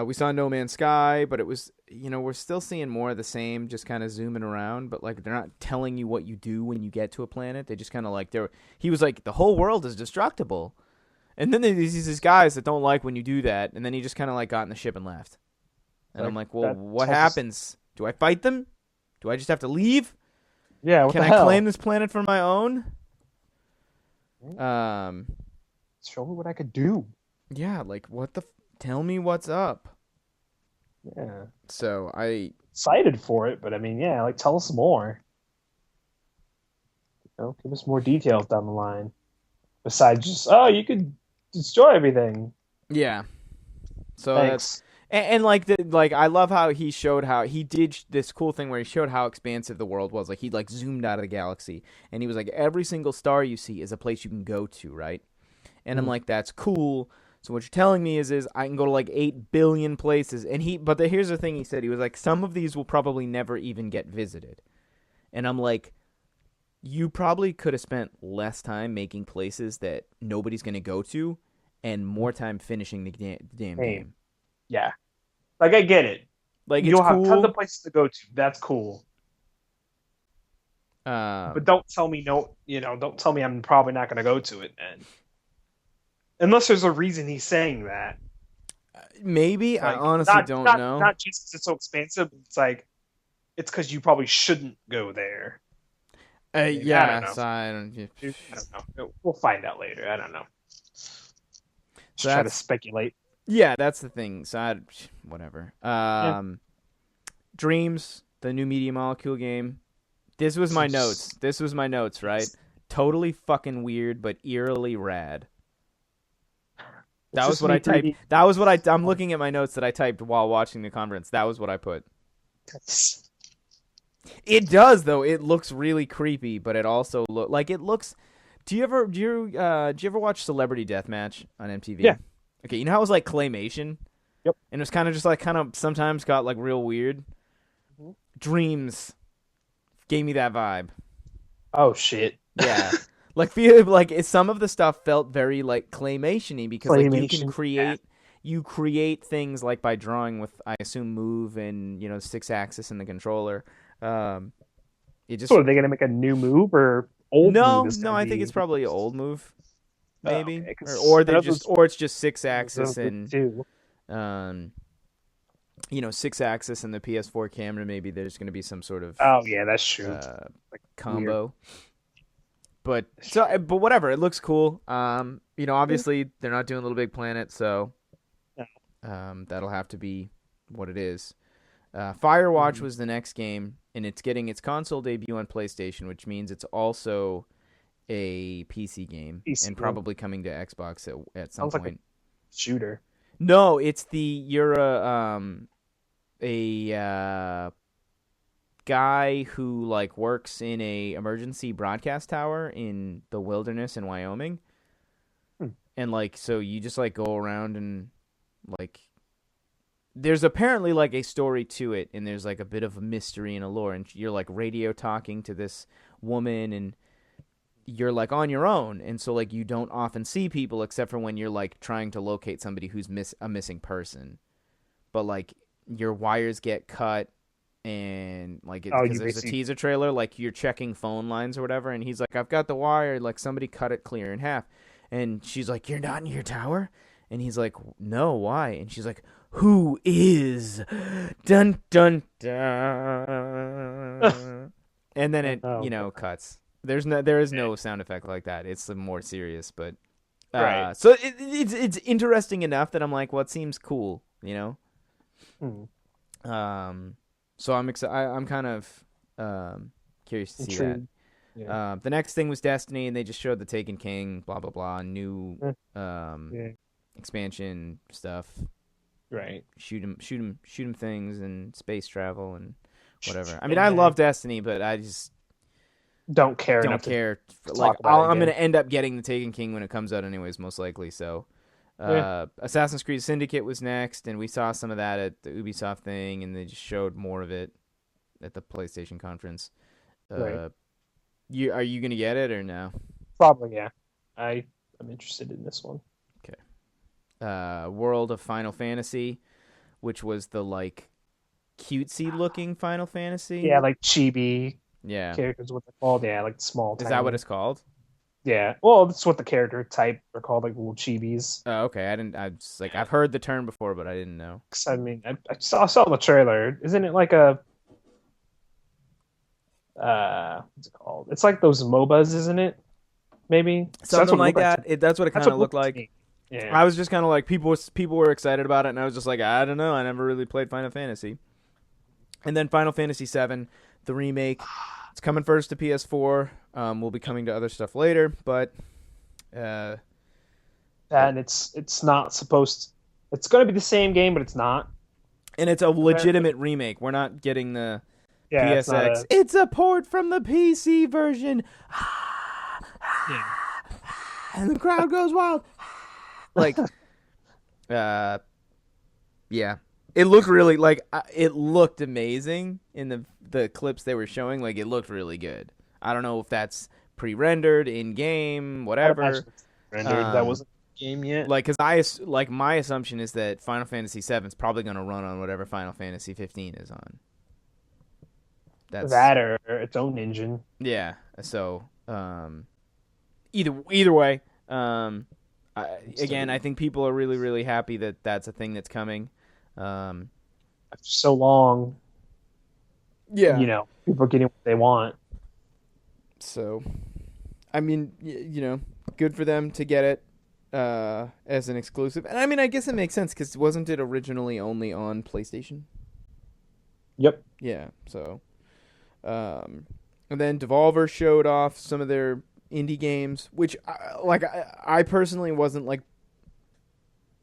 We saw No Man's Sky, but it was, we're still seeing more of the same, just kind of zooming around, but like they're not telling you what you do when you get to a planet. They just kind of like he was like, the whole world is destructible. And then there's these guys that don't like when you do that, and then he just kind of like got in the ship and left. And I'm like, well, what happens? Do I fight them? Do I just have to leave? Yeah, what Can the I hell? claim this planet for my own? Show me what I could do. Yeah, like what the? Tell me what's up. Yeah. So Excited for it, but I mean, yeah, like tell us more. Give us more details down the line. Besides just, oh, you could destroy everything. yeah. So Thanks. and like I love how he showed how he did this cool thing where he showed how expansive the world was. Like he like zoomed out of the galaxy and he was like every single star you see is a place you can go to, right? And I'm like, that's cool. So what you're telling me is I can go to like 8 billion places. And here's the thing he said. He was like, some of these will probably never even get visited. And I'm like, you probably could have spent less time making places that nobody's going to go to and more time finishing the damn game. Yeah. Like, I get it. Like, You'll it's cool. have tons of places to go to. That's cool. But don't tell me don't tell me I'm probably not going to go to it then. Unless there's a reason he's saying that. Maybe. Like, I honestly don't know. Not just because it's so expansive. It's like, it's because you probably shouldn't go there. Yeah. I don't know. We'll find out later. I don't know. Just try to speculate. Yeah, that's the thing. So whatever. Dreams, the new Media Molecule game. This was my notes, right? Totally fucking weird, but eerily rad. That was what I typed. That was what I'm looking at my notes that I typed while watching the conference. That was what I put. It does though. It looks really creepy, but it also looks. Do you ever watch Celebrity Deathmatch on MTV? Yeah. Okay, you know how it was like claymation? Yep. And it was kind of just like sometimes got like real weird. Mm-hmm. Dreams gave me that vibe. Oh shit. Yeah. Some of the stuff felt very like claymation-y because like you create things like by drawing with I assume move and 6-axis in the controller. It just. So are they gonna make a new move or old move? No, I think it's probably an old move. Maybe, okay, or it's just 6-axis and 6-axis and the PS4 camera. Maybe there's going to be some sort of that's true, combo. Weird. But whatever, it looks cool. Obviously they're not doing Little Big Planet, so that'll have to be what it is. Firewatch was the next game, and it's getting its console debut on PlayStation, which means it's also a PC game and probably coming to Xbox at some point. Like a shooter. No, it's you're a guy who like works in a emergency broadcast tower in the wilderness in Wyoming. And like so you just like go around and like there's apparently like a story to it and there's like a bit of a mystery and a lore and you're like radio talking to this woman and you're like on your own, and so like you don't often see people except for when you're like trying to locate somebody who's a missing person. But like your wires get cut, and like because there's a teaser trailer, like you're checking phone lines or whatever, and he's like, "I've got the wire, like somebody cut it clear in half," and she's like, "You're not in your tower," and he's like, "No, why?" And she's like, "Who is?" Dun dun dun. And then it cuts. There is no sound effect like that. It's more serious, but right. So it's interesting enough that I'm like, well, it seems cool, So I'm excited. I'm kind of curious to see that. Yeah. The next thing was Destiny, and they just showed the Taken King, blah blah blah, new expansion stuff. Right. Shoot 'em things and space travel and whatever. I mean, I love Destiny, but I just don't care. Like, I'm going to end up getting the Taken King when it comes out anyways, most likely. So, Assassin's Creed Syndicate was next, and we saw some of that at the Ubisoft thing, and they just showed more of it at the PlayStation conference. Right. Are you going to get it or no? Probably, yeah. I'm interested in this one. Okay. World of Final Fantasy, which was the like cutesy looking Final Fantasy. Yeah, like chibi. Yeah. Characters, what they're called. Yeah, like small. Is that what it's called? Yeah. Well, that's what the character type are called, like little chibis. Oh, okay. I didn't. I just like I've heard the term before, but I didn't know. 'Cause, I mean, I saw the trailer. Isn't it like a what's it called? It's like those MOBAs, isn't it? Maybe. So that's Something what it like looked like to that. me. That's what it That's kind what of it looked looked like to like. me. Yeah. I was just kind of like people were excited about it, and I was just like, I don't know. I never really played Final Fantasy. And then Final Fantasy VII, the remake, it's coming first to PS4. Will be coming to other stuff later, but uh, And it's not supposed. It's going to be the same game, but it's not. and it's a Apparently. legitimate remake. We're not getting the Yeah, it's not PSX. a. It's a port from the PC version, Yeah. and the crowd goes wild. Like, uh, yeah, it looked really like it looked amazing in the clips they were showing. Like, it looked really good. I don't know if that's pre-rendered in game, I'd whatever. imagine it's rendered. That Um, wasn't a game yet. like, like my assumption is that Final Fantasy VII is probably going to run on whatever Final Fantasy 15 is on. That's That or its own engine. yeah. So either way, again, So I think people are really really happy that that's a thing that's coming. Um, after so long, yeah. people are getting what they want. So I mean, good for them to get it as an exclusive. And I mean, I guess it makes sense because wasn't it originally only on PlayStation? Yep. Yeah. So, and then Devolver showed off some of their indie games, which, I personally wasn't like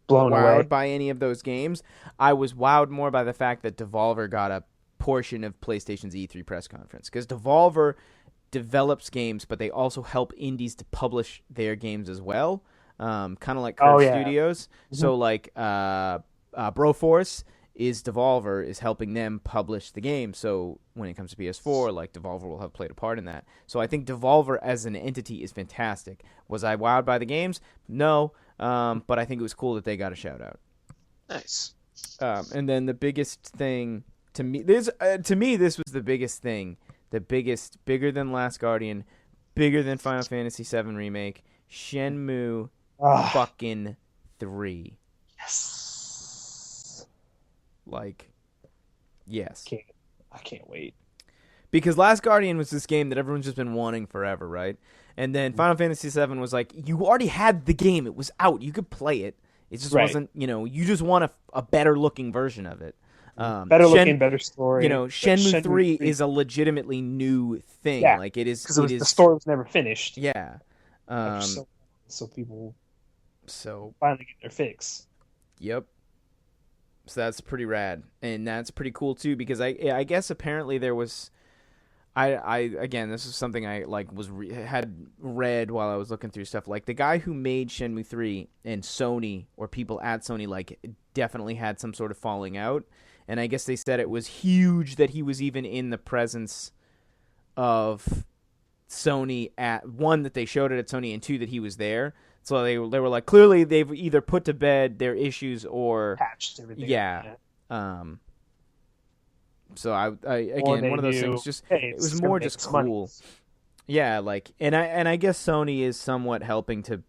Blown wowed away. by any of those games. I was wowed more by the fact that Devolver got a portion of PlayStation's E3 press conference because Devolver develops games, but they also help indies to publish their games as well. Kind of like Oh Curve yeah. Studios. Mhm. So like Broforce is Devolver is helping them publish the game. So when it comes to PS4, like Devolver will have played a part in that. So I think Devolver as an entity is fantastic. Was I wowed by the games? No, but I think it was cool that they got a shout out. Nice. And then the biggest thing to me this was the biggest thing, bigger than Last Guardian, bigger than Final Fantasy VII remake, Shenmue Ah, fucking 3. yes. Like, yes. Can't. I can't wait. Because Last Guardian was this game that everyone's just been wanting forever, right? And then Final Fantasy VII was like, you already had the game. It was out. You could play it. It just Right. wasn't, you just want a better looking version of it. Better Shen, looking, better story. But Shenmue Shenmue 3 3, is a legitimately new thing. yeah, Like it is, because it the is, story was never finished yeah. after Um, so people so, finally get their fix. yep. So that's pretty rad, and that's pretty cool too. Because I guess apparently there was, I again, this is something I like had read while I was looking through stuff. Like the guy who made Shenmue 3 and Sony or people at Sony like definitely had some sort of falling out, and I guess they said it was huge that he was even in the presence of Sony at one that they showed it at Sony and two that he was there. So they were like clearly they've either put to bed their issues or Patched everything. yeah. Yeah. Um. So I Or again they one of those knew, things just hey, it it's was gonna more make just us money. cool. Yeah, like and I guess Sony is somewhat helping to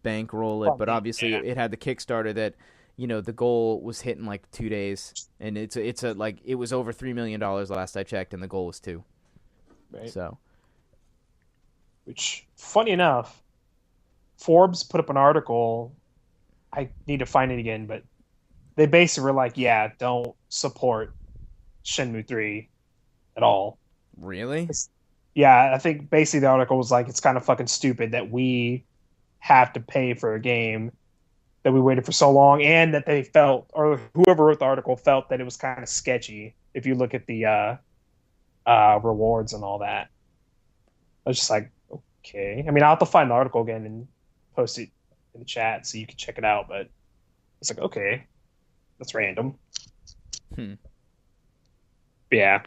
bankroll it, but Funding, obviously yeah. it had the Kickstarter that the goal was hit in like 2 days, and it's a like it was over $3 million last I checked, and the goal was two. Right. So Which, funny enough, Forbes put up an article. I need to find it again, but they basically were like, "Yeah, don't support Shenmue 3 at all." really, Yeah, I think basically the article was like, "It's kind of fucking stupid that we have to pay for a game that we waited for so long, and that they felt, or whoever wrote the article felt that it was kind of sketchy." If you look at the rewards and all that, I was just like, okay. I mean, I'll have to find the article again and post it in the chat so you can check it out. But it's like, okay, that's random. hmm. But yeah,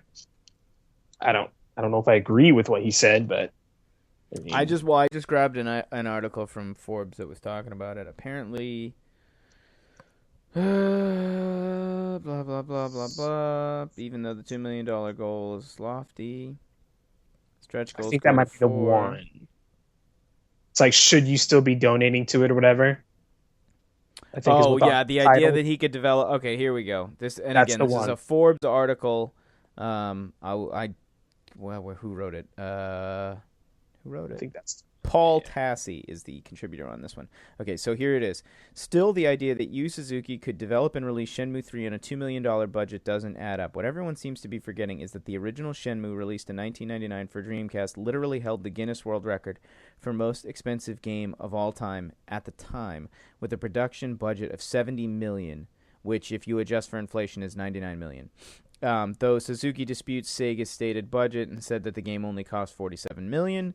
I don't know if I agree with what he said, but I mean, I just grabbed an article from Forbes that was talking about it. Apparently, blah blah blah blah blah. Even though the $2 million goal is lofty, stretch I goals think that go to might be the four. one. It's like, should you still be donating to it or whatever? I think is Oh what the yeah, the idea title. that he could develop. Okay, here we go. This and That's again, the this is one. a Forbes article. Well, who wrote it? Who wrote I it? think that's Paul yeah. Tassi is the contributor on this one. Okay, so here it is. Still, the idea that Yu Suzuki could develop and release Shenmue 3 on a $2 million budget doesn't add up. What everyone seems to be forgetting is that the original Shenmue, released in 1999 for Dreamcast, literally held the Guinness World Record for most expensive game of all time at the time, with a production budget of $70 million, which, if you adjust for inflation, is $99 million. Though Suzuki disputes Sega's stated budget and said that the game only cost $47 million.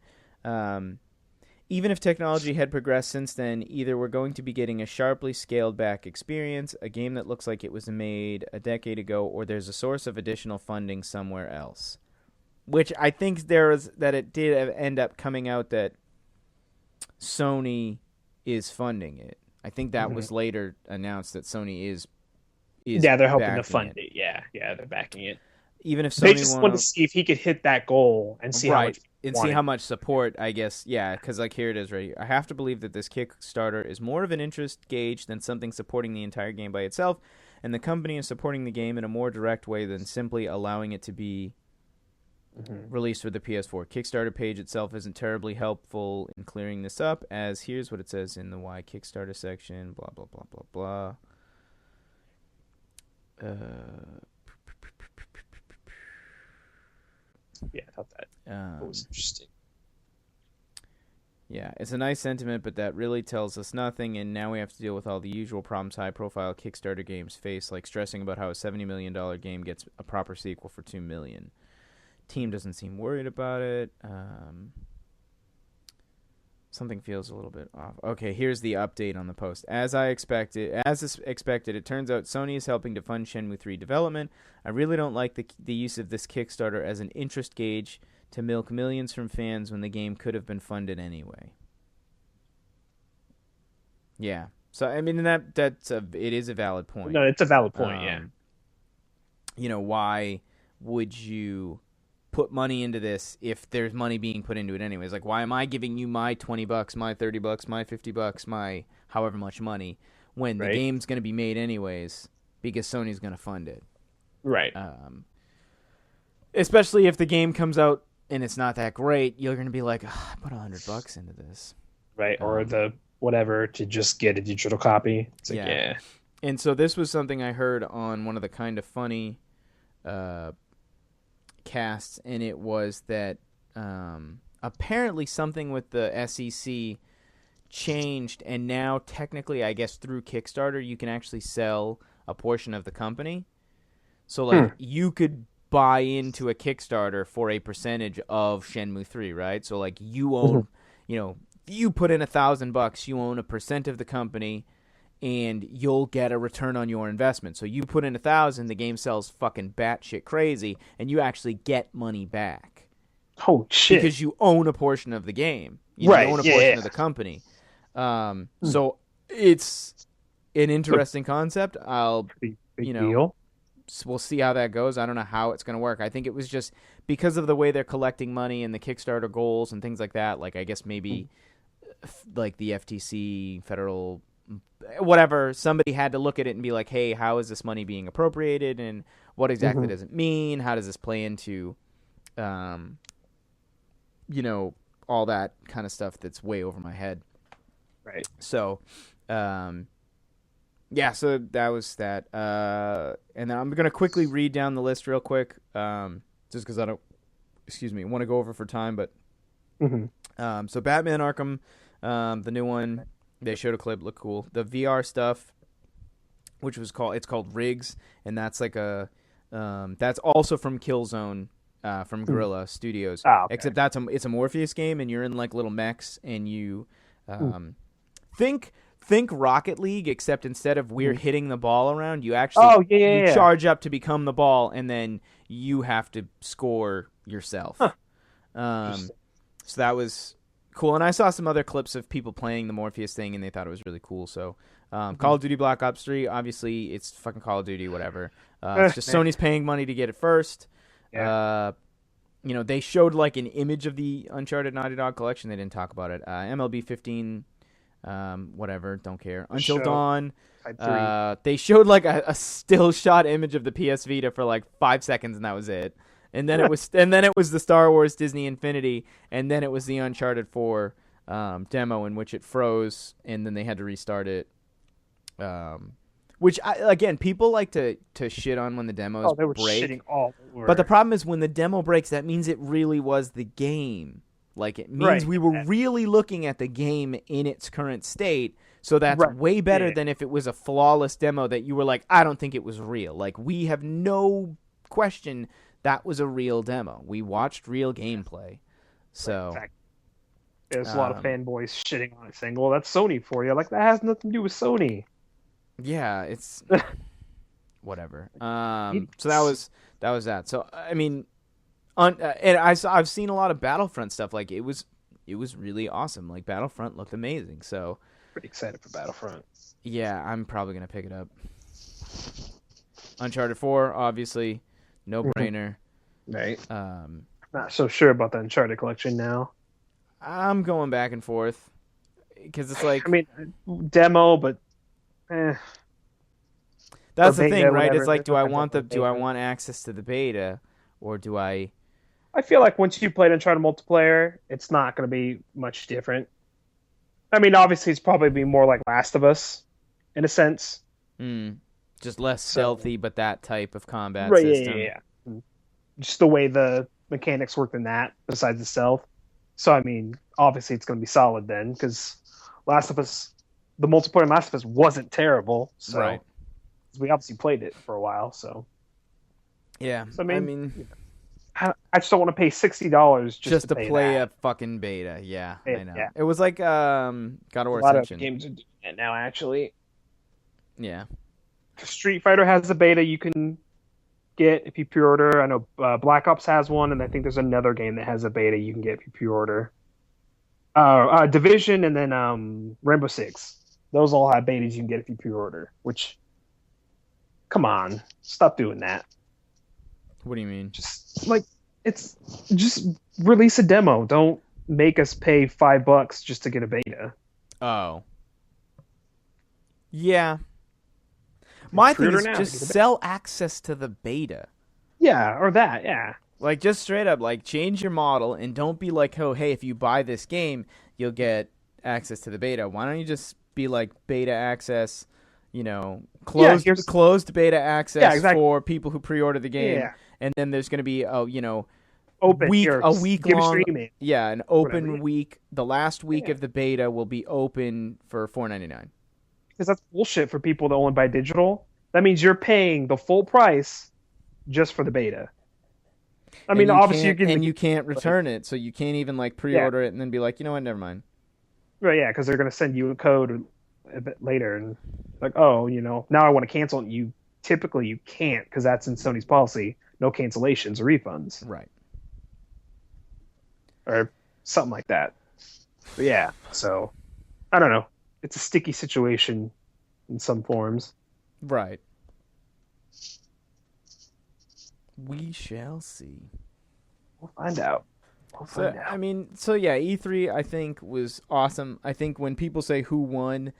Even if technology had progressed since then, either we're going to be getting a sharply scaled back experience, a game that looks like it was made a decade ago, or there's a source of additional funding somewhere else. Which I think that it did end up coming out that Sony is funding it. I think that was later announced that Sony is Yeah, they're hoping to backing fund it. it. Yeah, yeah, they're backing it. Even if They Sony just want want to see if he could hit that goal and see how right much and see wanted. how much support, I guess. Yeah, because like here it is right here. I have to believe that this Kickstarter is more of an interest gauge than something supporting the entire game by itself, and the company is supporting the game in a more direct way than simply allowing it to be released with the PS4. Kickstarter page itself isn't terribly helpful in clearing this up, as here's what it says in the Why Kickstarter section, blah, blah, blah, blah, blah. Yeah, I thought that was interesting. Yeah, it's a nice sentiment, but that really tells us nothing, and now we have to deal with all the usual problems high-profile Kickstarter games face, like stressing about how a $70 million game gets a proper sequel for $2 million. Team doesn't seem worried about it. Something feels a little bit off. Okay, here's the update on the post. As expected, it turns out Sony is helping to fund Shenmue 3 development. I really don't like the use of this Kickstarter as an interest gauge to milk millions from fans when the game could have been funded anyway. Yeah. So I mean it is a valid point. No, it's a valid point, yeah. You know, why would you put money into this if there's money being put into it anyways? Like, why am I giving you my $20, my $30, my $50, my however much money when the game's going to be made anyways because Sony's going to fund it? Right. Especially if the game comes out and it's not that great, you're going to be like, I put $100 into this. Right, or the whatever to just get a digital copy. It's like, yeah. And so this was something I heard on one of the Kind of Funny casts, and it was that apparently something with the SEC changed, and now technically, I guess through Kickstarter, you can actually sell a portion of the company. So like you could buy into a Kickstarter for a percentage of Shenmue 3, right? So like you own, you put in $1,000, you own a percent of the company, and you'll get a return on your investment. So you put in $1,000, the game sells fucking batshit crazy, and you actually get money back. Oh shit! Because you own a portion of the game, you own a portion of the company. So it's an interesting concept. Big deal. We'll see how that goes. I don't know how it's going to work. I think it was just because of the way they're collecting money and the Kickstarter goals and things like that. Like I guess maybe like the FTC, federal, whatever, somebody had to look at it and be like, hey, how is this money being appropriated and what exactly does it mean? How does this play into, all that kind of stuff that's way over my head. Right. So, yeah, so that was that. And then I'm going to quickly read down the list real quick, just because I don't, want to go over for time. But so Batman Arkham, the new one, they showed a clip, looked cool. The VR stuff, it's called Rigs, and that's like that's also from Killzone, from Guerrilla Studios. Oh, okay. Except it's a Morpheus game, and you're in like little mechs, and you think Rocket League, except instead of we're hitting the ball around, you actually you charge up to become the ball, and then you have to score yourself. So that was cool. And I saw some other clips of people playing the Morpheus thing, and they thought it was really cool. So Call of Duty Black Ops 3, obviously, it's fucking Call of Duty, whatever. It's just Sony's paying money to get it first. Yeah. they showed like an image of the Uncharted Naughty Dog collection. They didn't talk about it. MLB 15, whatever, don't care. Until Dawn. They showed like a still shot image of the PS Vita for like 5 seconds, and that was it. And then it was the Star Wars Disney Infinity, and then it was the Uncharted 4 demo in which it froze, and then they had to restart it. Which again, people like to shit on when the demos they were break. Shitting all over. But the problem is when the demo breaks, that means it really was the game. Like it means we were really looking at the game in its current state. So that's way better than if it was a flawless demo that you were like, I don't think it was real. Like, we have no question that was a real demo. We watched real gameplay. So there's a lot of fanboys shitting on it, saying, well, that's Sony for you. Like, that has nothing to do with Sony. Yeah, it's whatever. So that was that. So, I mean, and I've seen a lot of Battlefront stuff. Like, it was really awesome. Like, Battlefront looked amazing. So, pretty excited for Battlefront. Yeah, I'm probably going to pick it up. Uncharted 4, obviously, no brainer. Right. Not so sure about the Uncharted collection now. I'm going back and forth because it's like, I mean, demo, but that's the thing, right? It's like, do I want access to the beta, or do I? I feel like once you played Uncharted multiplayer, it's not going to be much different. I mean, obviously, it's probably be more like Last of Us, in a sense. Just less stealthy, but that type of combat system. Yeah. Just the way the mechanics work in that, besides the stealth. So, I mean, obviously, it's going to be solid then, because Last of Us, the multiplayer in Last of Us wasn't terrible. So we obviously played it for a while. So yeah, so, I mean, I just don't want to pay $60 just to play that. a fucking beta. Yeah, I know. Yeah. It was like God of War Ascension. A lot of games are doing that now, actually. Yeah. Street Fighter has a beta you can get if you pre-order. I know Black Ops has one, and I think there's another game that has a beta you can get if you pre-order. Division and then Rainbow Six. Those all have betas you can get if you pre-order. Which, come on, stop doing that. What do you mean? Just release a demo. Don't make us pay $5 just to get a beta. Oh. Yeah. My thing is just sell access to the beta. Yeah, or that, yeah. Like, just straight up, like, change your model and don't be like, oh, hey, if you buy this game, you'll get access to the beta. Why don't you just be like beta access, closed beta access for people who pre-order the game. Yeah. And then there's going to be, open a week long. Yeah, an open week. The last week of the beta will be open for $4.99. Because that's bullshit for people that only buy digital. That means you're paying the full price just for the beta. I mean, obviously you can't return it, so you can't even like pre-order it and then be like, you know what, never mind. Right, yeah, because they're going to send you a code a bit later, and like, now I want to cancel it. You typically can't because that's in Sony's policy: no cancellations or refunds. Right. Or something like that. But yeah, so I don't know. It's a sticky situation in some forms. Right. We shall see. We'll find out. I mean, so yeah, E3 I think was awesome. I think when people say who won,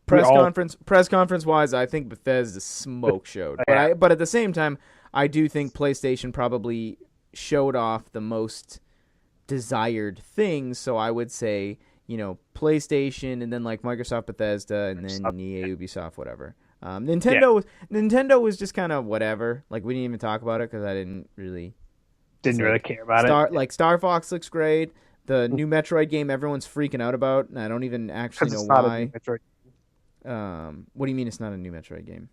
press conference wise, I think Bethesda smoke showed. But at the same time, I do think PlayStation probably showed off the most desired things. So I would say, PlayStation, and then like Microsoft, Bethesda, and then EA, Ubisoft, whatever. Nintendo was just kind of whatever. Like, we didn't even talk about it because I didn't really care about it. Like, Star Fox looks great. The new Metroid game everyone's freaking out about, and I don't even actually know why. What do you mean it's not a new Metroid game?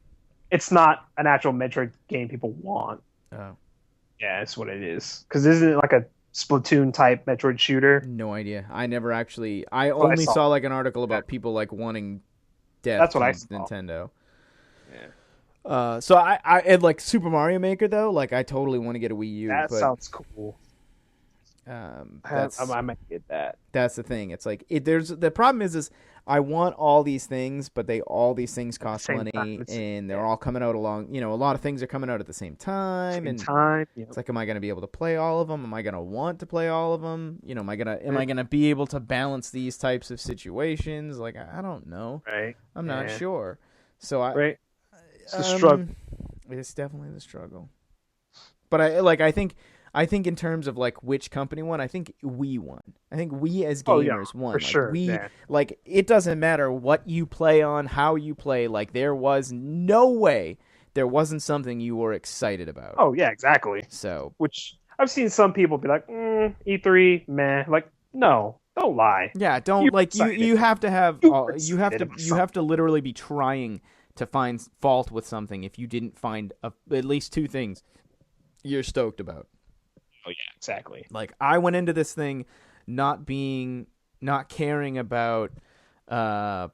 It's not an actual Metroid game people want. Oh. Yeah, that's what it is. Because isn't it like a Splatoon type Metroid shooter? No idea. I only saw like an article about people like wanting death. That's what I saw. Nintendo. Yeah. So I like Super Mario Maker though. Like, I totally want to get a Wii U. That sounds cool. I might get that. That's the thing. It's like there's the problem is I want all these things, but all these things cost money, and they're all coming out along. A lot of things are coming out at the same time, Yep. It's like, am I going to be able to play all of them? Am I going to want to play all of them? Am I gonna be able to balance these types of situations? Like, I don't know. Right. I'm not sure. So It's the struggle. It's definitely the struggle. But I think in terms of like which company won, I think we won. I think we as gamers won. For sure. Like, it doesn't matter what you play on, how you play. Like, there was no way there wasn't something you were excited about. Oh yeah, exactly. So, which I've seen some people be like, E3, meh. Like, no, don't lie. Yeah, don't you have to have you have to literally be trying to find fault with something if you didn't find at least two things you're stoked about. Oh yeah, exactly. Like, I went into this thing not caring about Fallout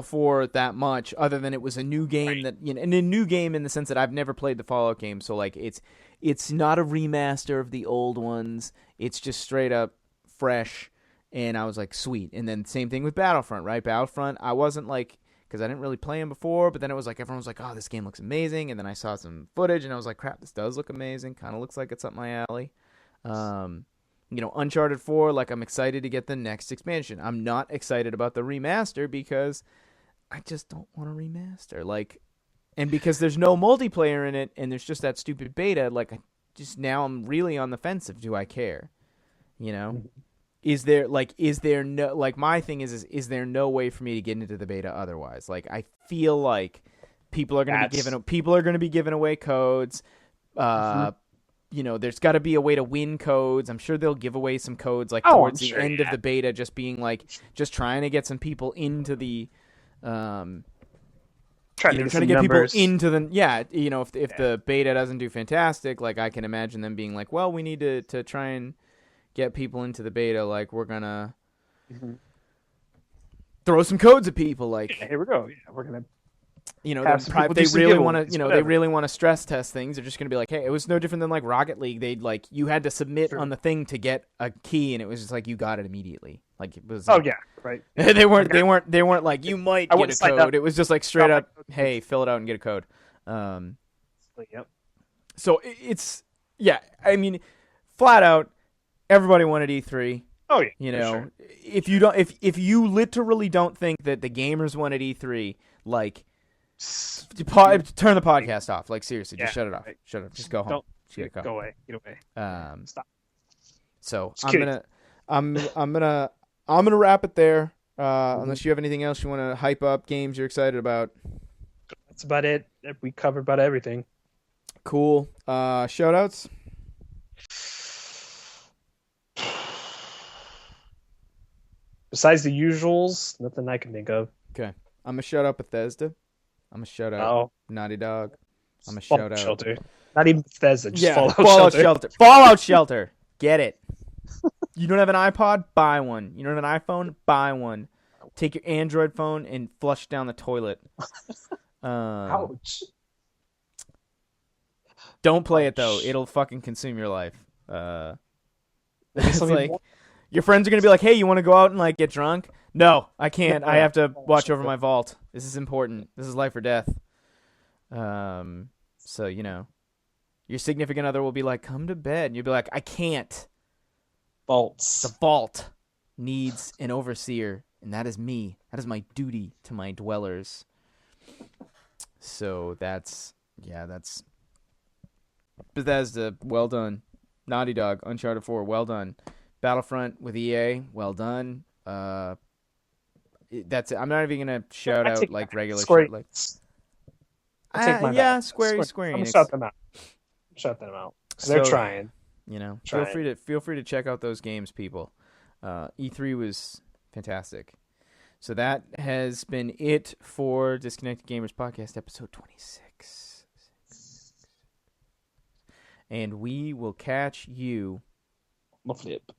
4 that much, other than it was a new game and a new game in the sense that I've never played the Fallout game, so like it's not a remaster of the old ones. It's just straight up fresh, and I was like, sweet. And then same thing with Battlefront, right? Battlefront, I wasn't like, because I didn't really play them before, but then it was like everyone was like, oh, this game looks amazing, and then I saw some footage, and I was like, crap, this does look amazing. Kind of looks like it's up my alley. Uncharted 4, like, I'm excited to get the next expansion. I'm not excited about the remaster because I just don't want a remaster. Like, and because there's no multiplayer in it, and there's just that stupid beta, like, now I'm really on the fence of, do I care? Is there no, like, my thing is there no way for me to get into the beta otherwise? Like, I feel like people are going to be giving away codes. There's got to be a way to win codes. I'm sure they'll give away some codes like towards the end of the beta, just being like, just trying to get some people into the trying to get people into the if the beta doesn't do fantastic, like, I can imagine them being like, well, we need to try and get people into the beta, like, we're gonna throw some codes at people, like, here we go. Yeah, we're gonna they really want to they really want to stress test things. They're just gonna be like, hey, it was no different than like Rocket League. They'd like, you had to submit on the thing to get a key, and it was just like you got it immediately. Like, it was right. they weren't like, you might get a code. It was just like straight up, hey, fill it out and get a code. Yep. So it's I mean, flat out, everybody wanted E3. Oh yeah. Sure. If you literally don't think that the gamers wanted E3, like, turn the podcast off. Like, seriously, just shut it off. Shut up. Just go home. Go away. Get away. Stop. So I'm gonna wrap it there. Unless you have anything else you want to hype up, games you're excited about. That's about it. We covered about everything. Cool. Shoutouts. Besides the usuals, nothing I can think of. Okay. I'm gonna shout out Bethesda. I'm gonna shout out Naughty Dog. I'm gonna shout out Shelter. Not even Bethesda, just Fallout Shelter. Fallout Shelter. Get it. You don't have an iPod? Buy one. You don't have an iPhone? Buy one. Take your Android phone and flush down the toilet. Ouch. Don't play it though. It'll fucking consume your life. It's like, your friends are gonna be like, hey, you want to go out and like get drunk? No, I can't. I have to watch over my vault. This is important. This is life or death. So, your significant other will be like, come to bed. And you'll be like, I can't. Vaults. The vault needs an overseer, and that is me. That is my duty to my dwellers. So that's Bethesda, well done. Naughty Dog, Uncharted 4, well done. Battlefront with EA, well done. That's it. I'm not even gonna shout out like regular shit. Like, Square Enix. Shut them out. They're trying. Feel free to check out those games, people. E3 was fantastic. So that has been it for Disconnected Gamers Podcast, episode 26. And we will catch you on the flip.